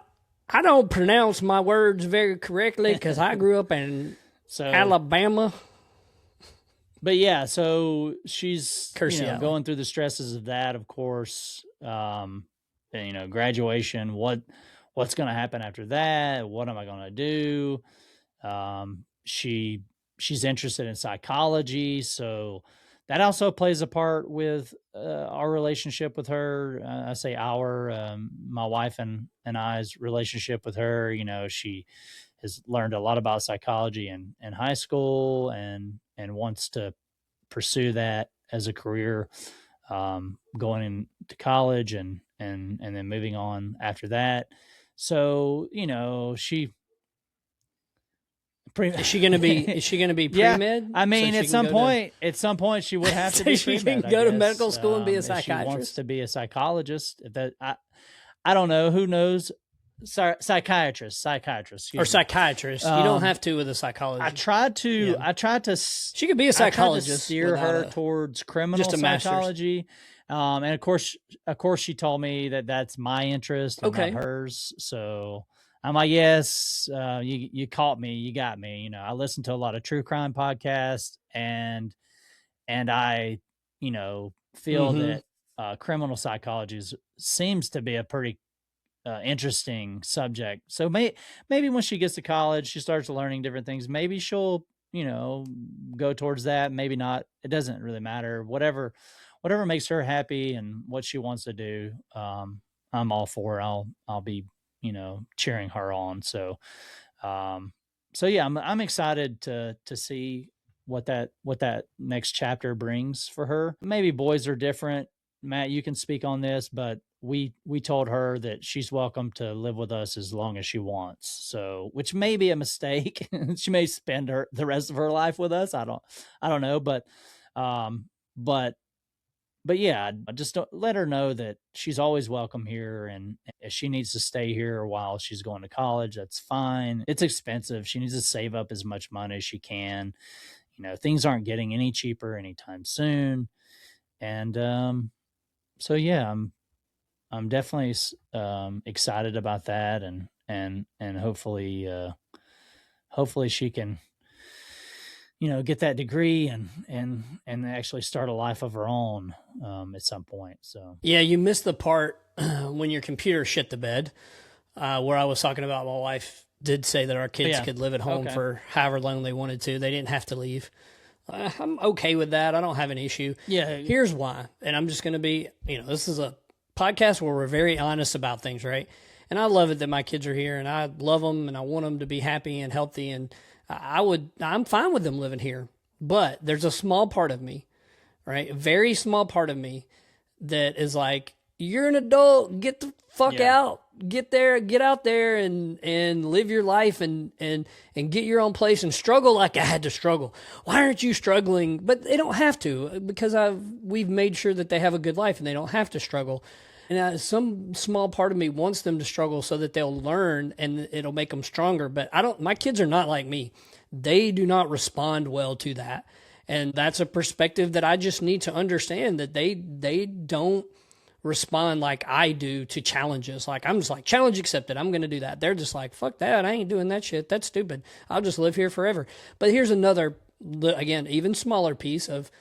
I don't pronounce my words very correctly because I grew up in So Alabama. But yeah, so she's Kirstie Alley. going through the stresses of that, of course. And, graduation. What's going to happen after that? What am I going to do? She's interested in psychology, so that also plays a part with our relationship with her. I say my wife and I's relationship with her. She has learned a lot about psychology in high school and wants to pursue that as a career, going into college and then moving on after that. So, Is she gonna be Yeah, pre-med? I mean, So at she some can go to- at some point, she would have to So be she pre-med, can I go to guess. medical school and be a If she wants psychiatrist? to be a psychologist. If that, I don't know. Who knows? Psychiatrist. or excuse me. psychiatrist. You don't have to with a psychologist. I tried to. Yeah. I tried to. She could be a I tried to psychologist. steer without her a- towards criminal just a master's. psychology, and of course, she told me that that's my interest and Okay. not hers. So I'm like, yes, you caught me, you got me. I listen to a lot of true crime podcasts, and I, feel Mhm. that criminal psychology seems to be a pretty interesting subject. So maybe when she gets to college, she starts learning different things. Maybe she'll, go towards that. Maybe not. It doesn't really matter. Whatever makes her happy and what she wants to do, I'm all for. I'll be, cheering her on. So, yeah, I'm excited to see what that next chapter brings for her. Maybe boys are different. Matt, you can speak on this, but we told her that she's welcome to live with us as long as she wants. So, which may be a mistake. She may spend the rest of her life with us. I don't know, but yeah, just don't let her know that she's always welcome here, and if she needs to stay here while she's going to college, that's fine. It's expensive. She needs to save up as much money as she can. Things aren't getting any cheaper anytime soon, and so yeah, I'm definitely excited about that, and hopefully she can get that degree and actually start a life of her own at some point. So Yeah, you missed the part when your computer shit the bed, where I was talking about my wife did say that our kids Yeah. could live at home Okay. for however long they wanted to. They didn't have to leave. I'm okay with that. I don't have an issue. yeah, Here's why. And I'm just going to be, this is a podcast where we're very honest about things, right? And I love it that my kids are here and I love them and I want them to be happy and healthy. And I'm fine with them living here. But there's a small part of me, right? A very small part of me that is like, you're an adult, get the fuck Yeah. out. get out there and live your life and get your own place and struggle like I had to struggle. Why aren't you struggling? But they don't have to, because we've made sure that they have a good life and they don't have to struggle. And some small part of me wants them to struggle so that they'll learn and it'll make them stronger. But my kids are not like me. They do not respond well to that. And that's a perspective that I just need to understand, that they don't respond like I do to challenges. Like, I'm just like, challenge accepted, I'm going to do that. They're just like, fuck that, I ain't doing that shit. That's stupid. I'll just live here forever. But here's another, again, even smaller piece of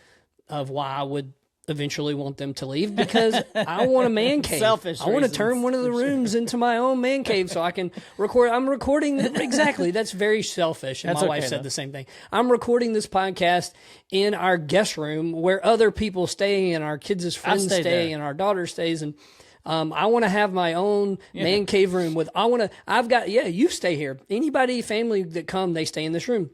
why I would eventually want them to leave, because I want a man cave. Selfish I want to reasons. turn one of the rooms into my own man cave so I can record. I'm recording. Exactly. That's very selfish. And That's my wife okay, said though. the same thing. I'm recording this podcast in our guest room where other people stay and our kids' friends stay stay there. and our daughter stays. And I want to have my own man cave room you stay here. Anybody, family that come, they stay in this room.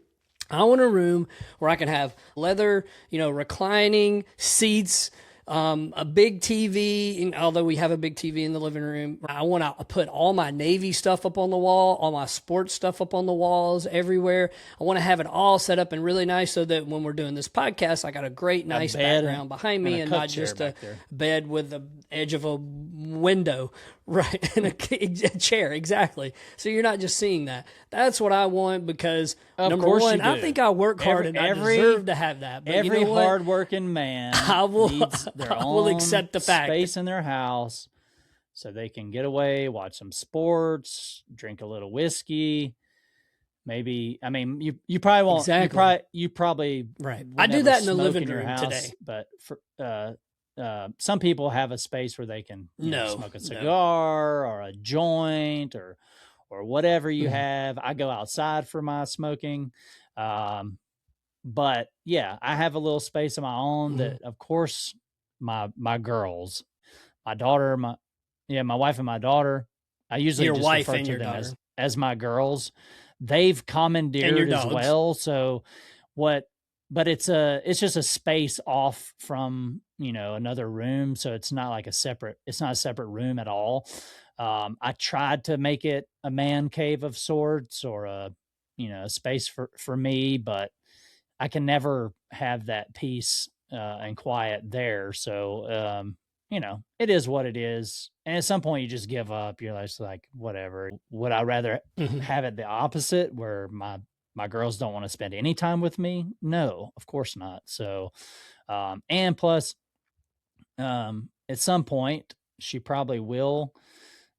I want a room where I can have leather, reclining seats, a big TV, and although we have a big TV in the living room. I want to put all my Navy stuff up on the wall, all my sports stuff up on the walls everywhere. I want to have it all set up and really nice so that when we're doing this podcast, I got a great, nice background behind me and not just a bed with the edge of a window, right? And a chair, exactly. So you're not just seeing that. That's what I want, because number one, I think I work hard and I deserve to have that. But every you know what? hardworking man needs their will own accept the fact. space in their house so they can get away, watch some sports, drink a little whiskey. Maybe, I mean, you probably won't. Exactly. You probably right. I do that in the living in your room house, today. but for some people have a space where they can smoke a cigar or a joint or whatever you have. I go outside for my smoking. But yeah, I have a little space of my own that, of course, my girls, my daughter, my wife and my daughter, I usually just refer to them as my girls. They've commandeered as well. So but it's just a space off from, another room. So it's not a separate room at all. I tried to make it a man cave of sorts, or a space for me, but I can never have that peace and quiet there. So, it is what it is. And at some point you just give up. You're just like, whatever. Would I rather have it the opposite, where my girls don't want to spend any time with me? No, of course not. So, and plus, at some point she probably will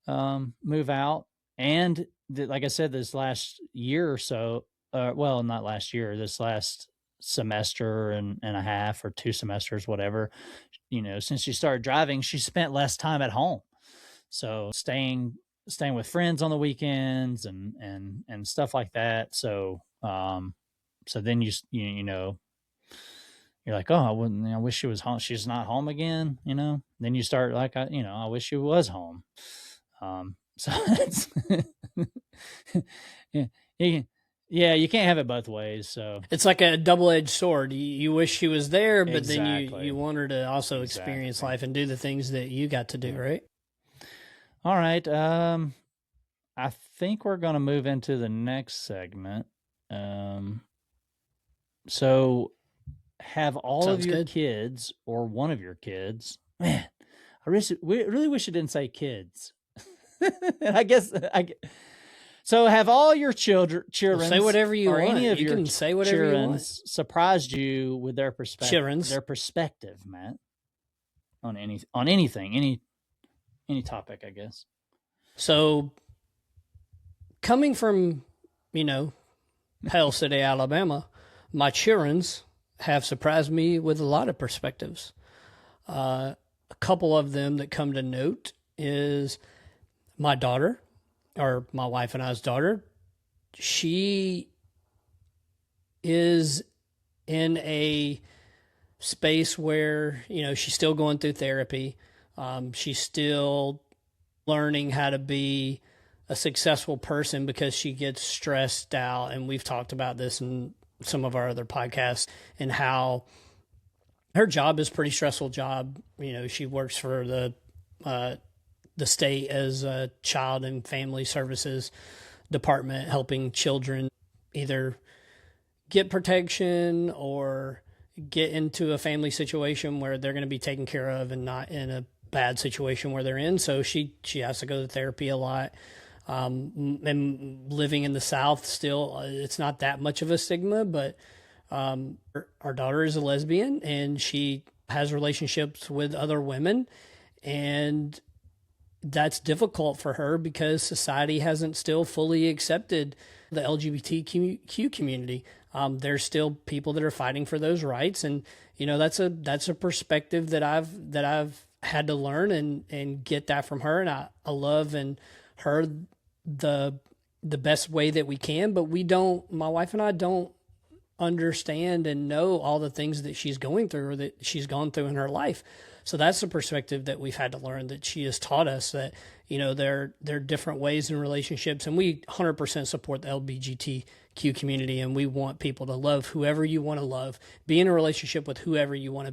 move out. And like I said, this last year or so, well, not last year, this last semester and a half or 2 semesters, whatever, since she started driving, she spent less time at home. So staying with friends on the weekends and stuff like that. So, so then you're like, oh, I wish she was home. She's not home again, then you start like, I wish she was home. So it's, yeah, you can't have it both ways. So it's like a double-edged sword. You wish she was there, but then you want her to also experience life and do the things that you got to do, right? All right. I think we're going to move into the next segment. So have all of your kids, or one of your kids, man, I really wish it didn't say kids. So have all your children, say whatever you want. Any of you your can say whatever you want. Surprised you with their perspective? Their perspective, Matt, on anything, any topic, I guess. So, coming from Hell City, Alabama, my childrens have surprised me with a lot of perspectives. A couple of them that come to note is my daughter, or my wife and I's daughter. She is in a space where, she's still going through therapy. She's still learning how to be a successful person because she gets stressed out. And we've talked about this in some of our other podcasts, and how her job is a pretty stressful job. She works for the the state as a child and family services department, helping children either get protection or get into a family situation where they're going to be taken care of and not in a bad situation where they're in. So she has to go to therapy a lot. And living in the South still, it's not that much of a stigma, but our daughter is a lesbian and she has relationships with other women, and that's difficult for her because society hasn't still fully accepted the LGBTQ community. There's still people that are fighting for those rights, and that's a perspective that I've had to learn and get that from her, and I love and her the best way that we can, but my wife and I don't understand and know all the things that she's going through or that she's gone through in her life. So that's the perspective that we've had to learn, that she has taught us that, there are different ways in relationships, and we 100% support the LGBTQ community, and we want people to love whoever you want to love, be in a relationship with whoever you want to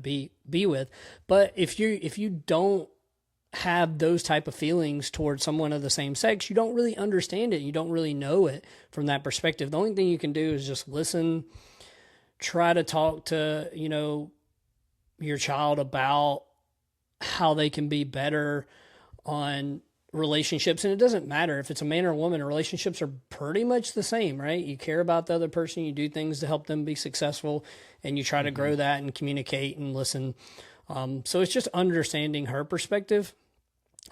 be with. But if you don't have those type of feelings towards someone of the same sex, you don't really understand it. You don't really know it from that perspective. The only thing you can do is just listen, try to talk to, your child about how they can be better on relationships. And it doesn't matter if it's a man or a woman, relationships are pretty much the same, right? You care about the other person, you do things to help them be successful, and you try to grow that and communicate and listen. So it's just understanding her perspective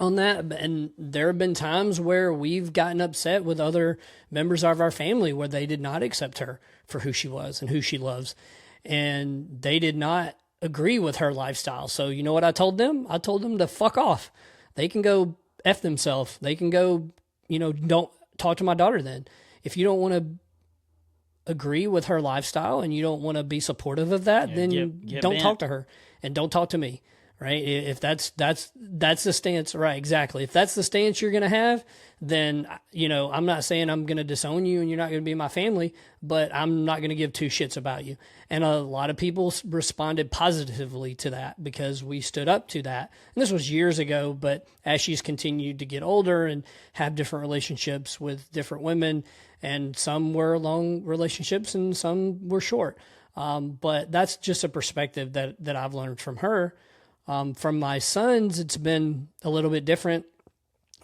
on that. And there have been times where we've gotten upset with other members of our family where they did not accept her for who she was and who she loves, and they did not agree with her lifestyle. So you know what I told them? I told them to fuck off. They can go F themselves. They can go, don't talk to my daughter then. If you don't want to agree with her lifestyle and you don't want to be supportive of that, then don't talk to her and don't talk to me. Right? If that's the stance, right? Exactly. If that's the stance you're going to have, then, I'm not saying I'm going to disown you and you're not going to be my family, but I'm not going to give two shits about you. And a lot of people responded positively to that because we stood up to that. And this was years ago, but as she's continued to get older and have different relationships with different women, and some were long relationships and some were short. But that's just a perspective that I've learned from her. From my sons, it's been a little bit different.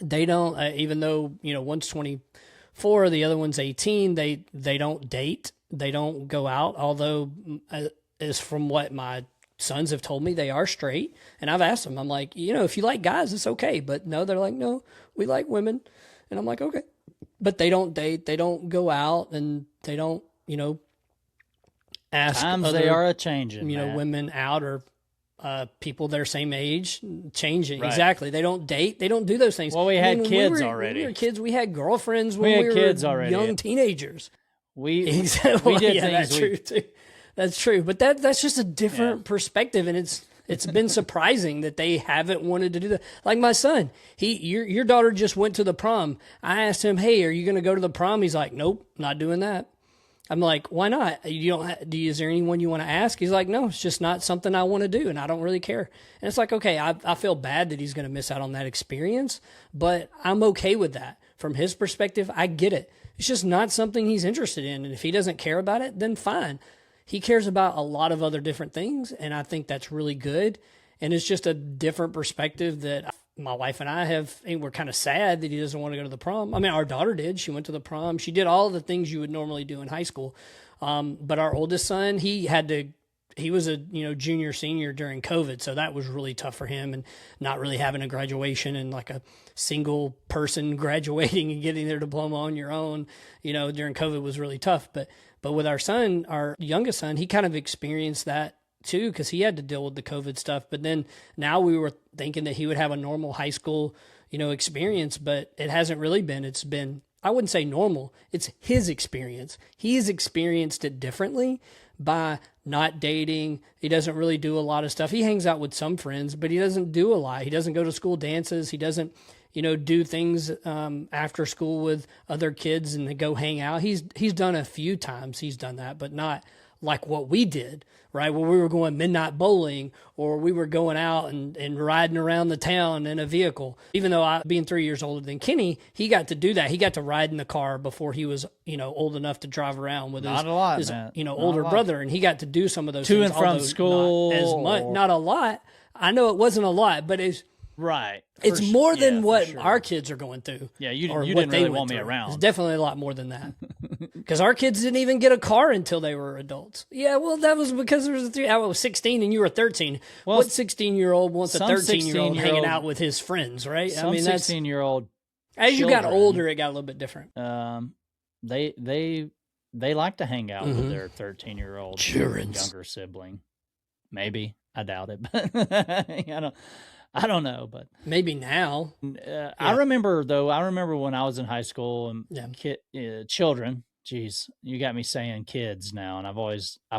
They don't, even though, one's 24, the other one's 18, they don't date. They don't go out, although as from what my sons have told me, they are straight. And I've asked them, I'm like, if you like guys, it's okay. But no, they're like, no, we like women. And I'm like, okay. But they don't date. They don't go out, and they don't, ask times other, they are a changing, women out, or people their same age changing. Right. Exactly. They don't date. They don't do those things. Well, we had kids when already. we were kids, we had girlfriends when we were kids already. young teenagers. We did yeah, things. That's true too. That's true. But that's just a different perspective, and it's been surprising that they haven't wanted to do that. Like my son, your daughter just went to the prom. I asked him, "Hey, are you going to go to the prom?" He's like, "Nope, not doing that." I'm like, "Why not? Is there anyone you want to ask?" He's like, "No, it's just not something I want to do, and I don't really care." And it's like, okay, I feel bad that he's going to miss out on that experience, but I'm okay with that. From his perspective, I get it. It's just not something he's interested in, and if he doesn't care about it, then fine. He cares about a lot of other different things, and I think that's really good. And it's just a different perspective that my wife and I have. And we're kind of sad that he doesn't want to go to the prom. I mean, our daughter did. She went to the prom. She did all the things you would normally do in high school. But our oldest son, he was a junior, senior during COVID. So that was really tough for him, and not really having a graduation and like a single person graduating and getting their diploma on your own, during COVID was really tough. But with our son, our youngest son, he kind of experienced that too, because he had to deal with the COVID stuff. But then now we were thinking that he would have a normal high school, experience, but it hasn't really been. It's been, I wouldn't say normal. It's his experience. He's experienced it differently by not dating. He doesn't really do a lot of stuff. He hangs out with some friends, but he doesn't do a lot. He doesn't go to school dances. He doesn't, do things after school with other kids and go hang out. He's done a few times. He's done that, but not like what we did, right? Where we were going midnight bowling, or we were going out and riding around the town in a vehicle. Even though being 3 years older than Kenny, he got to do that. He got to ride in the car before he was, old enough to drive around with Not a lot, his Matt. older brother. And he got to do some of those To things. and from although school not as much, or- not a lot. I know it wasn't a lot, but it's Right. it's more than for what sure. our kids are going through. Yeah, you or didn't what they really went want me through. around. It's definitely a lot more than that. Because our kids didn't even get a car until they were adults. Yeah, well, that was because there was I was 16 and you were 13. Well, what 16-year-old wants a some 13-year-old hanging 16-year-old out with his friends, right? Some 16-year-old as you got children, older, it got a little bit different. They like to hang out with their 13-year-old Children. younger sibling. Maybe. I doubt it, but I don't know, but Maybe now. I remember when I was in high school and Yeah. children. Geez, you got me saying kids now, and I've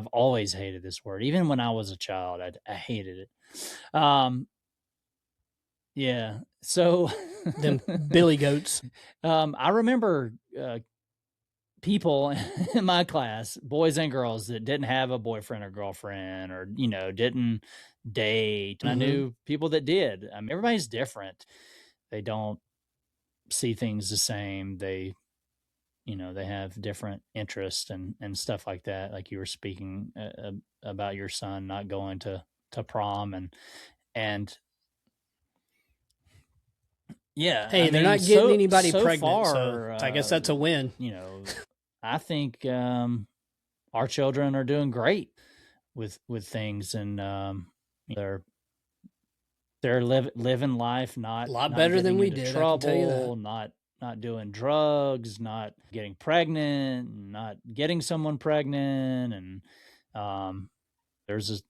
always hated this word. Even when I was a child, I hated it. Yeah. So Them billy goats. I remember people in my class, boys and girls, that didn't have a boyfriend or girlfriend, or didn't date. And I knew people that did. I mean, everybody's different. They don't see things the same. They have different interests and stuff like that. Like you were speaking about your son not going to prom and yeah. Hey, they're not getting anybody pregnant, so I guess that's a win. I think our children are doing great with things, and they're living life not A lot not better than getting we into did, I can tell you that. trouble, not doing drugs, not getting pregnant, not getting someone pregnant, and there's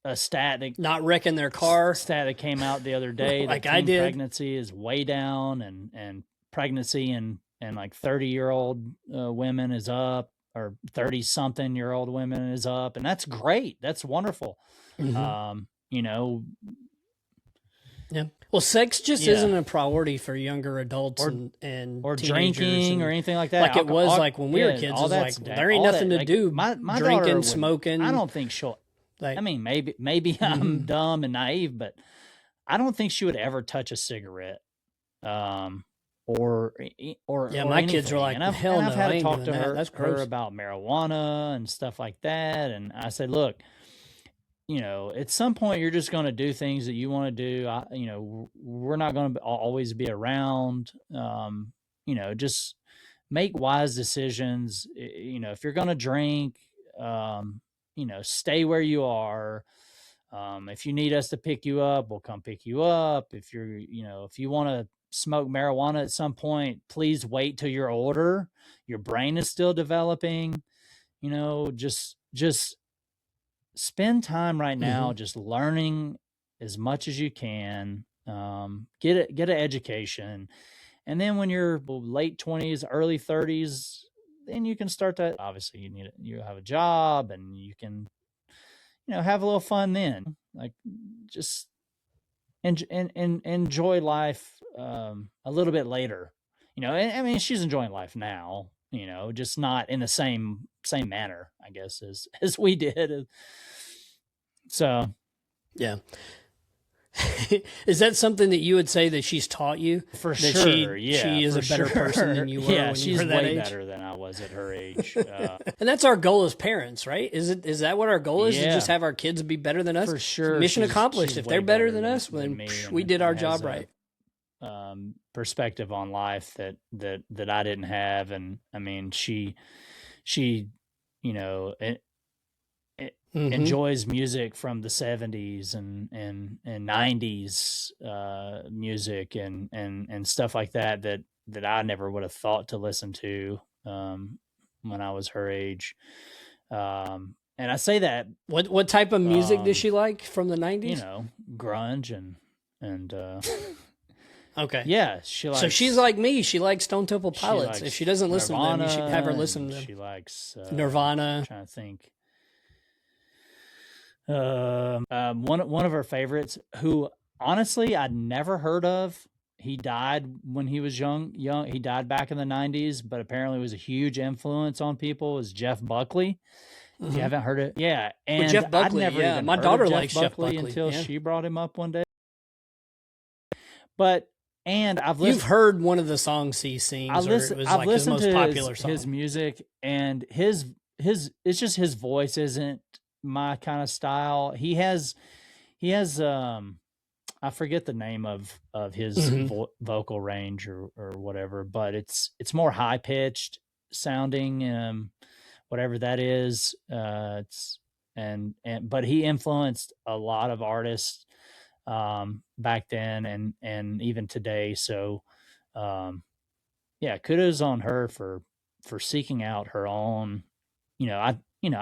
a stat that Not wrecking their car. came out the other day Like that I teen did. pregnancy is way down, and pregnancy and like 30-year-old women is up, or 30-something-year-old women is up, and that's great. That's wonderful. Yeah. Well, sex just Yeah. isn't a priority for younger adults Or- and or teenagers drinking and- or anything like that. like it was like when we were Yeah, kids. all It's like that's down. there ain't All nothing that- to like, do. My daughter drinking, wouldn't- smoking. I don't think she'll. Like I mean, maybe I'm dumb and naive, but I don't think she would ever touch a cigarette. Or Yeah, or my kids are anything. like, and I've, hell and no, I've had I to ain't talk doing to that. her, That's her gross. about marijuana and stuff like that, and I said, look, at some point you're just going to do things that you want to do. We're not going to always be around. Just make wise decisions. If you're going to drink, stay where you are. If you need us to pick you up, we'll come pick you up. If if you want to smoke marijuana at some point, please wait till you're older. Your brain is still developing. Just spend time right now just learning as much as you can. Get an education, and then when you're late 20s, early 30s, then you can start to, obviously you have a job, and you can have a little fun then. Like, just enjoy life a little bit later. I mean, she's enjoying life now, just not in the same manner, I guess, as we did. So Yeah. Is that something that you would say that she's taught you? for That sure, yeah, she is for a better sure. person than you were Yeah, when she's you were that way age? better than I was at her age. And that's our goal as parents, right? Is that what our goal is? To Yeah. just have our kids be better than us? For sure, Mission she's- accomplished. she's If way they're better better than us, than then me, we and did our has job a- right. Perspective on life that I didn't have. And I mean, she Mhm. enjoys music from the 70s and 90s music and stuff like that I never would have thought to listen to when I was her age. And I say that, What type of music does she like from the 90s? grunge and Okay. yeah, she likes. So she's like me. She likes Stone Temple she Pilots. likes If she doesn't listen to them, you should have her Nirvana, listen to and them. She likes Nirvana. I'm trying to think. One of her favorites, who honestly I'd never heard of. he died when he was young. He died back in the 90s, but apparently was a huge influence on people, is Jeff Buckley. If you haven't heard it, yeah. And Jeff Buckley, I'd never even my heard daughter of likes Jeff Buckley until she brought him up one day. But I've listened. You've heard one of the songs he sings. I've listened his most to popular song. his music, and his it's just his voice isn't my kind of style. He has I forget the name of his vocal range or whatever, but it's more high pitched sounding, whatever that is. But he influenced a lot of artists back then and even today. So kudos on her for seeking out her own. I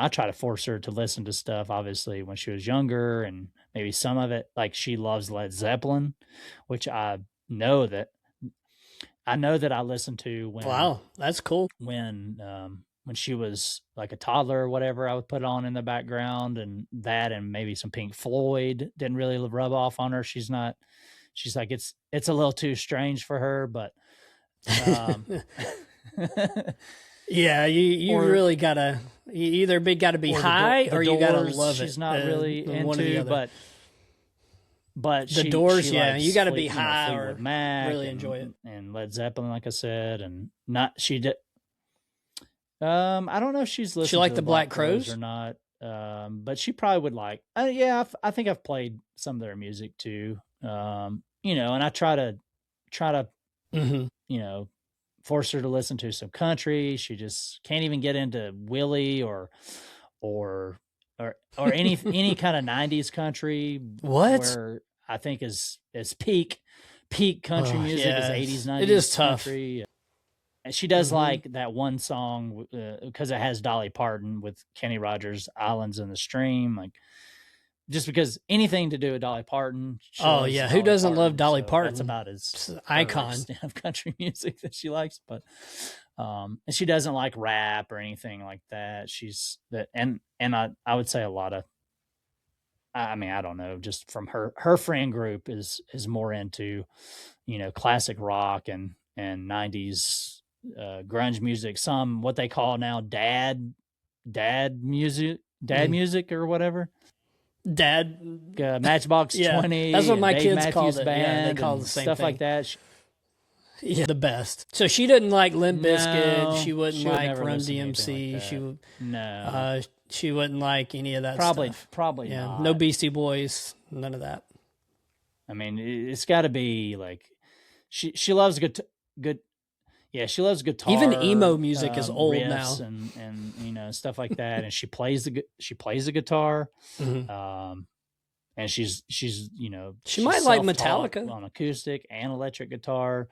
try to force her to listen to stuff, obviously, when she was younger, and maybe some of it, like she loves Led Zeppelin, which I know that I listened to when. Wow, that's cool. When she was like a toddler or whatever, I would put it on in the background, and maybe some Pink Floyd didn't really rub off on her. She's like, it's a little too strange for her, but yeah, you really gotta either gotta be high or you gotta love it. She's not really into, but the Doors, you gotta be high or Mac really enjoy it. And Led Zeppelin, like I said, and she did. I don't know if she's listened. She liked to the Black Crowes or not, but she probably would like. I think I've played some of their music too. And I try to, force her to listen to some country. She just can't even get into Willie or any kind of 90s country. What? Where I think is peak country music is 80s, 90s. It is tough. Country. And she does like that one song because it has Dolly Parton with Kenny Rogers, Islands in the Stream. Like, just because anything to do with Dolly Parton. Who doesn't love Dolly Parton? That's about as icon of country music that she likes. But and she doesn't like rap or anything like that. I would say a lot of. I mean, I don't know. Just from her friend group is more into, classic rock and 90s grunge music. Some what they call now dad music or whatever. Dad Matchbox 20. That's what my Dave kids Matthews called it. Band, they call it the same stuff thing. like that. The best. So she didn't like Limp Bizkit. No, She wouldn't she would like never Run listen to anything DMC. like that. She would. No, She wouldn't like any of that probably stuff. not. No Beastie Boys. None of that. I mean, it's got to be like she loves good. Yeah, she loves guitar. Even emo music is old now, and stuff like that. And she plays the guitar. Mm-hmm. And she's she might like Metallica on acoustic and electric guitar.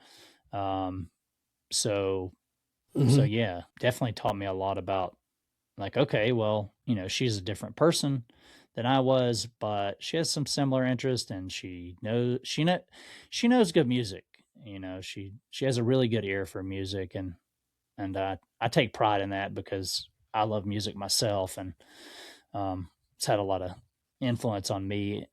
So yeah, definitely taught me a lot about like, okay, well, she's a different person than I was, but she has some similar interests, and she knows good music. She has a really good ear for music, and I take pride in that because I love music myself, and it's had a lot of influence on me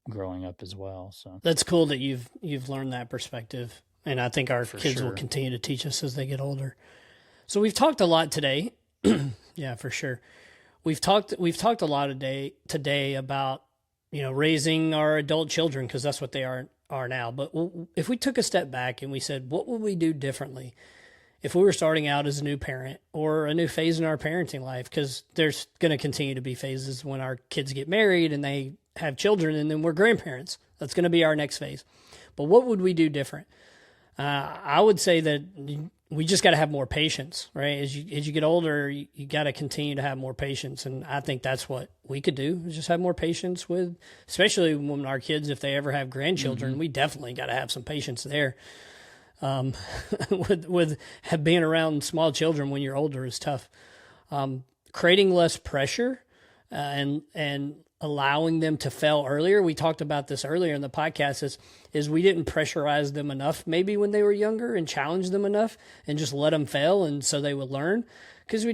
growing up as well. So that's cool that you've learned that perspective, and I think our kids will continue to teach us as they get older. So we've talked a lot today. Yeah, for sure. We've talked a lot today about raising our adult children, because that's what they are now. But if we took a step back and we said, what would we do differently if we were starting out as a new parent or a new phase in our parenting life? Because there's going to continue to be phases when our kids get married and they have children, and then we're grandparents. That's going to be our next phase. But what would we do different? I would say that we just got to have more patience, right? As you get older, you got to continue to have more patience. And I think that's what we could do, is just have more patience with, especially when our kids, if they ever have grandchildren, we definitely got to have some patience there. With being around small children when you're older is tough. Creating less pressure and allowing them to fail earlier. We talked about this earlier in the podcast, is we didn't pressurize them enough maybe when they were younger and challenge them enough and just let them fail, and so they would learn. Because we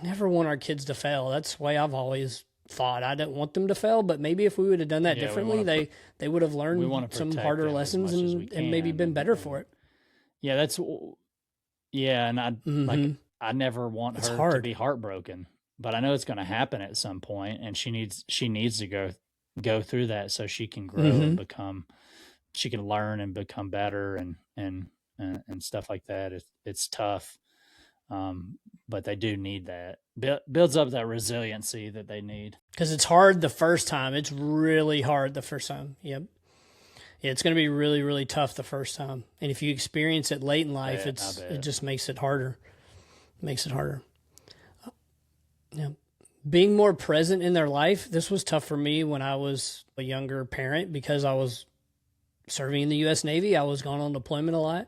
never want our kids to fail. That's the way I've always thought. I didn't want them to fail, but maybe if we would have done that Yeah, differently, they would have we learned want to some protect harder them as lessons much as we and maybe can, been better for and it. yeah, that's yeah, and Mm-hmm. I never want It's her to hard. be heartbroken, but I know it's going to happen at some point, and she needs to go through that so she can grow Mm-hmm. and become she can learn and become better and stuff like that. It's tough, but they do need that. Builds up that resiliency that they need. Because it's hard the first time. It's really hard the first time. Yep. Yeah, it's going to be really, really tough the first time. And if you experience it late in life, I it bet. just makes it harder. Makes it harder. Yeah. Being more present in their life. This was tough for me when I was a younger parent because I was serving in the U.S. Navy. I was gone on deployment a lot,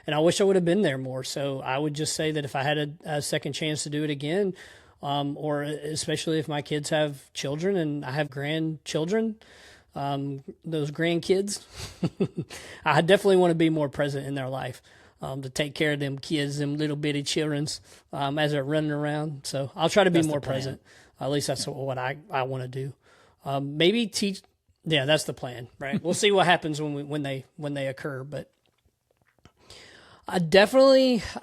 and I wish I would have been there more. So I would just say that if I had a second chance to do it again, or especially if my kids have children and I have grandchildren, those grandkids, I definitely want to be more present in their life. To take care of them kids, them little bitty childrens, as they're running around. So I'll try to be That's the more plan. present. At least that's what I want to do. Maybe teach. Yeah, that's the plan, right? We'll see what happens when they occur. But I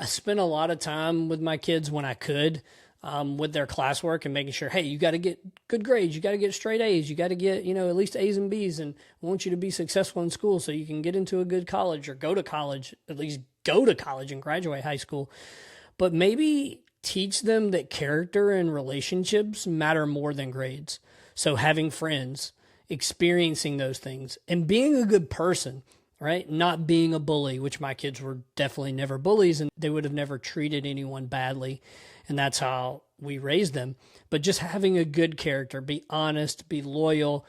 spent a lot of time with my kids when I could, with their classwork and making sure, hey, you got to get good grades, you got to get straight A's, you got to get at least A's and B's, and I want you to be successful in school so you can get into a good college or go to college, at least go to college and graduate high school. But maybe teach them that character and relationships matter more than grades. So having friends, experiencing those things, and being a good person, right? Not being a bully, which my kids were definitely never bullies and they would have never treated anyone badly. And that's how we raised them. But just having a good character, be honest, be loyal,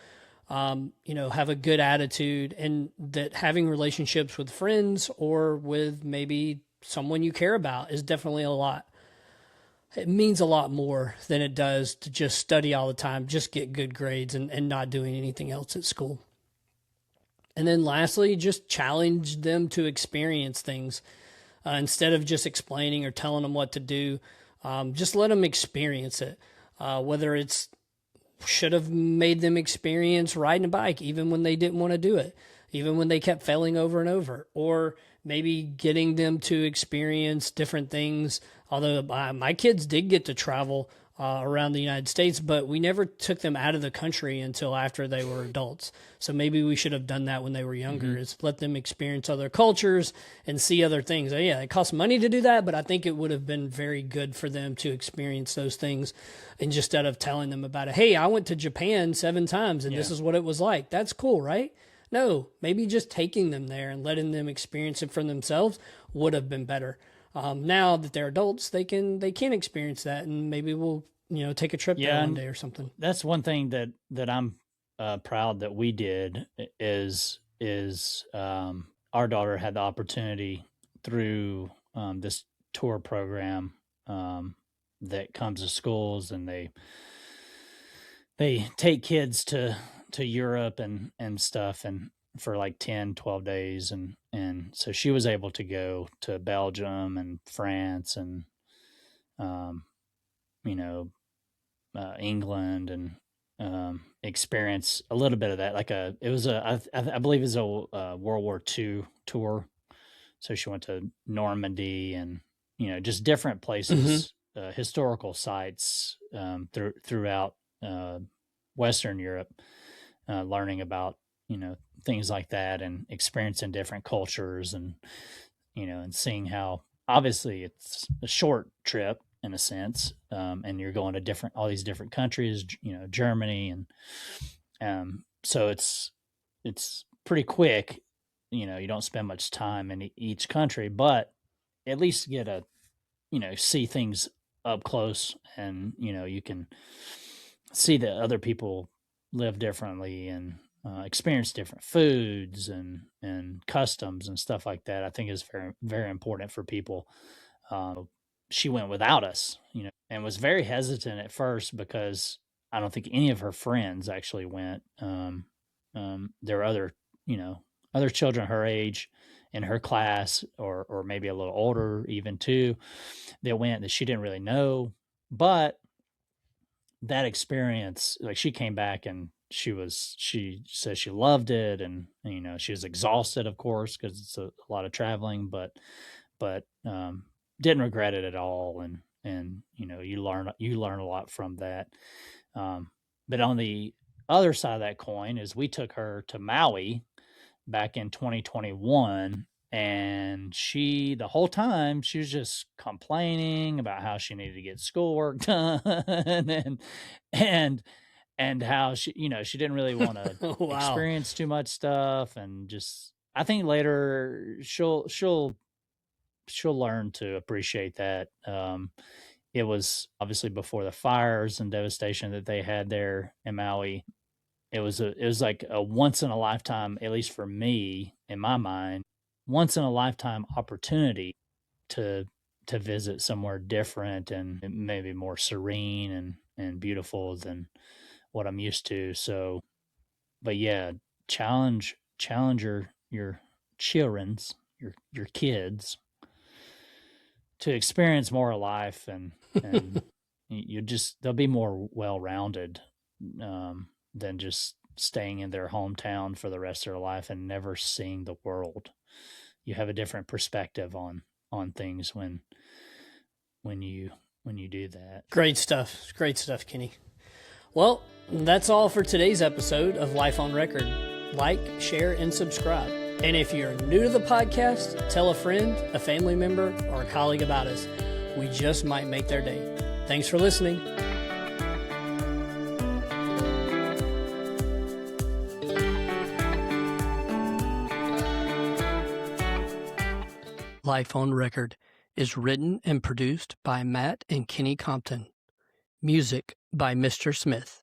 have a good attitude, and that having relationships with friends or with maybe someone you care about is definitely a lot. It means a lot more than it does to just study all the time, just get good grades and not doing anything else at school. And then lastly, just challenge them to experience things instead of just explaining or telling them what to do. Just let them experience it. Whether it's should have made them experience riding a bike even when they didn't want to do it, even when they kept failing over and over, or maybe getting them to experience different things. Although my kids did get to travel around the United States, but we never took them out of the country until after they were adults. So maybe we should have done that when they were younger, is let them experience other cultures and see other things. Yeah, it costs money to do that, but I think it would have been very good for them to experience those things. And just instead of telling them about it, hey, I went to Japan 7 times and this is what it was like. That's cool, right? No, maybe just taking them there and letting them experience it for themselves would have been better. Now that they're adults, they can experience that, and maybe we'll take a trip there Yeah, one and day or something. that's one thing that I'm proud that we did is our daughter had the opportunity through this tour program that comes to schools, and they take kids to Europe and stuff, and for like 10, 12 days, and so she was able to go to Belgium and France and um you know England, and experience a little bit of that. Like I believe it was a World War II tour. So she went to Normandy and just different Mm-hmm. places, historical sites throughout Western Europe, learning about things like that and experiencing different cultures, and seeing how obviously it's a short trip in a sense, and you're going to all these different countries, Germany, and so it's pretty quick. You don't spend much time in each country, but at least get see things up close, and you can see that other people live differently and experience different foods and customs and stuff like that. I think is very, very important for people. She went without us, and was very hesitant at first because I don't think any of her friends actually went. There were other children her age in her class, or maybe a little older even too, that went that she didn't really know. But that experience, like she came back and she said she loved it, and she was exhausted, of course, because it's a lot of traveling, but didn't regret it at all, and you learn a lot from that. But on the other side of that coin is we took her to Maui back in 2021, and the whole time she was just complaining about how she needed to get schoolwork done, and and how she didn't really want to Wow. experience too much stuff, and just I think later she'll learn to appreciate that. It was obviously before the fires and devastation that they had there in Maui. It was like a once in a lifetime, at least for me, in my mind, once in a lifetime opportunity to visit somewhere different and maybe more serene and beautiful than what I'm used to. So, but yeah, challenge your children's your kids to experience more of life, and they'll be more well-rounded, than just staying in their hometown for the rest of their life and never seeing the world. You have a different perspective on things when you do that. Great stuff, Kenny. Well, that's all for today's episode of Life on Record. Like, share, and subscribe. And if you're new to the podcast, tell a friend, a family member, or a colleague about us. We just might make their day. Thanks for listening. Life on Record is written and produced by Matt and Kenny Compton. Music by Mr. Smith.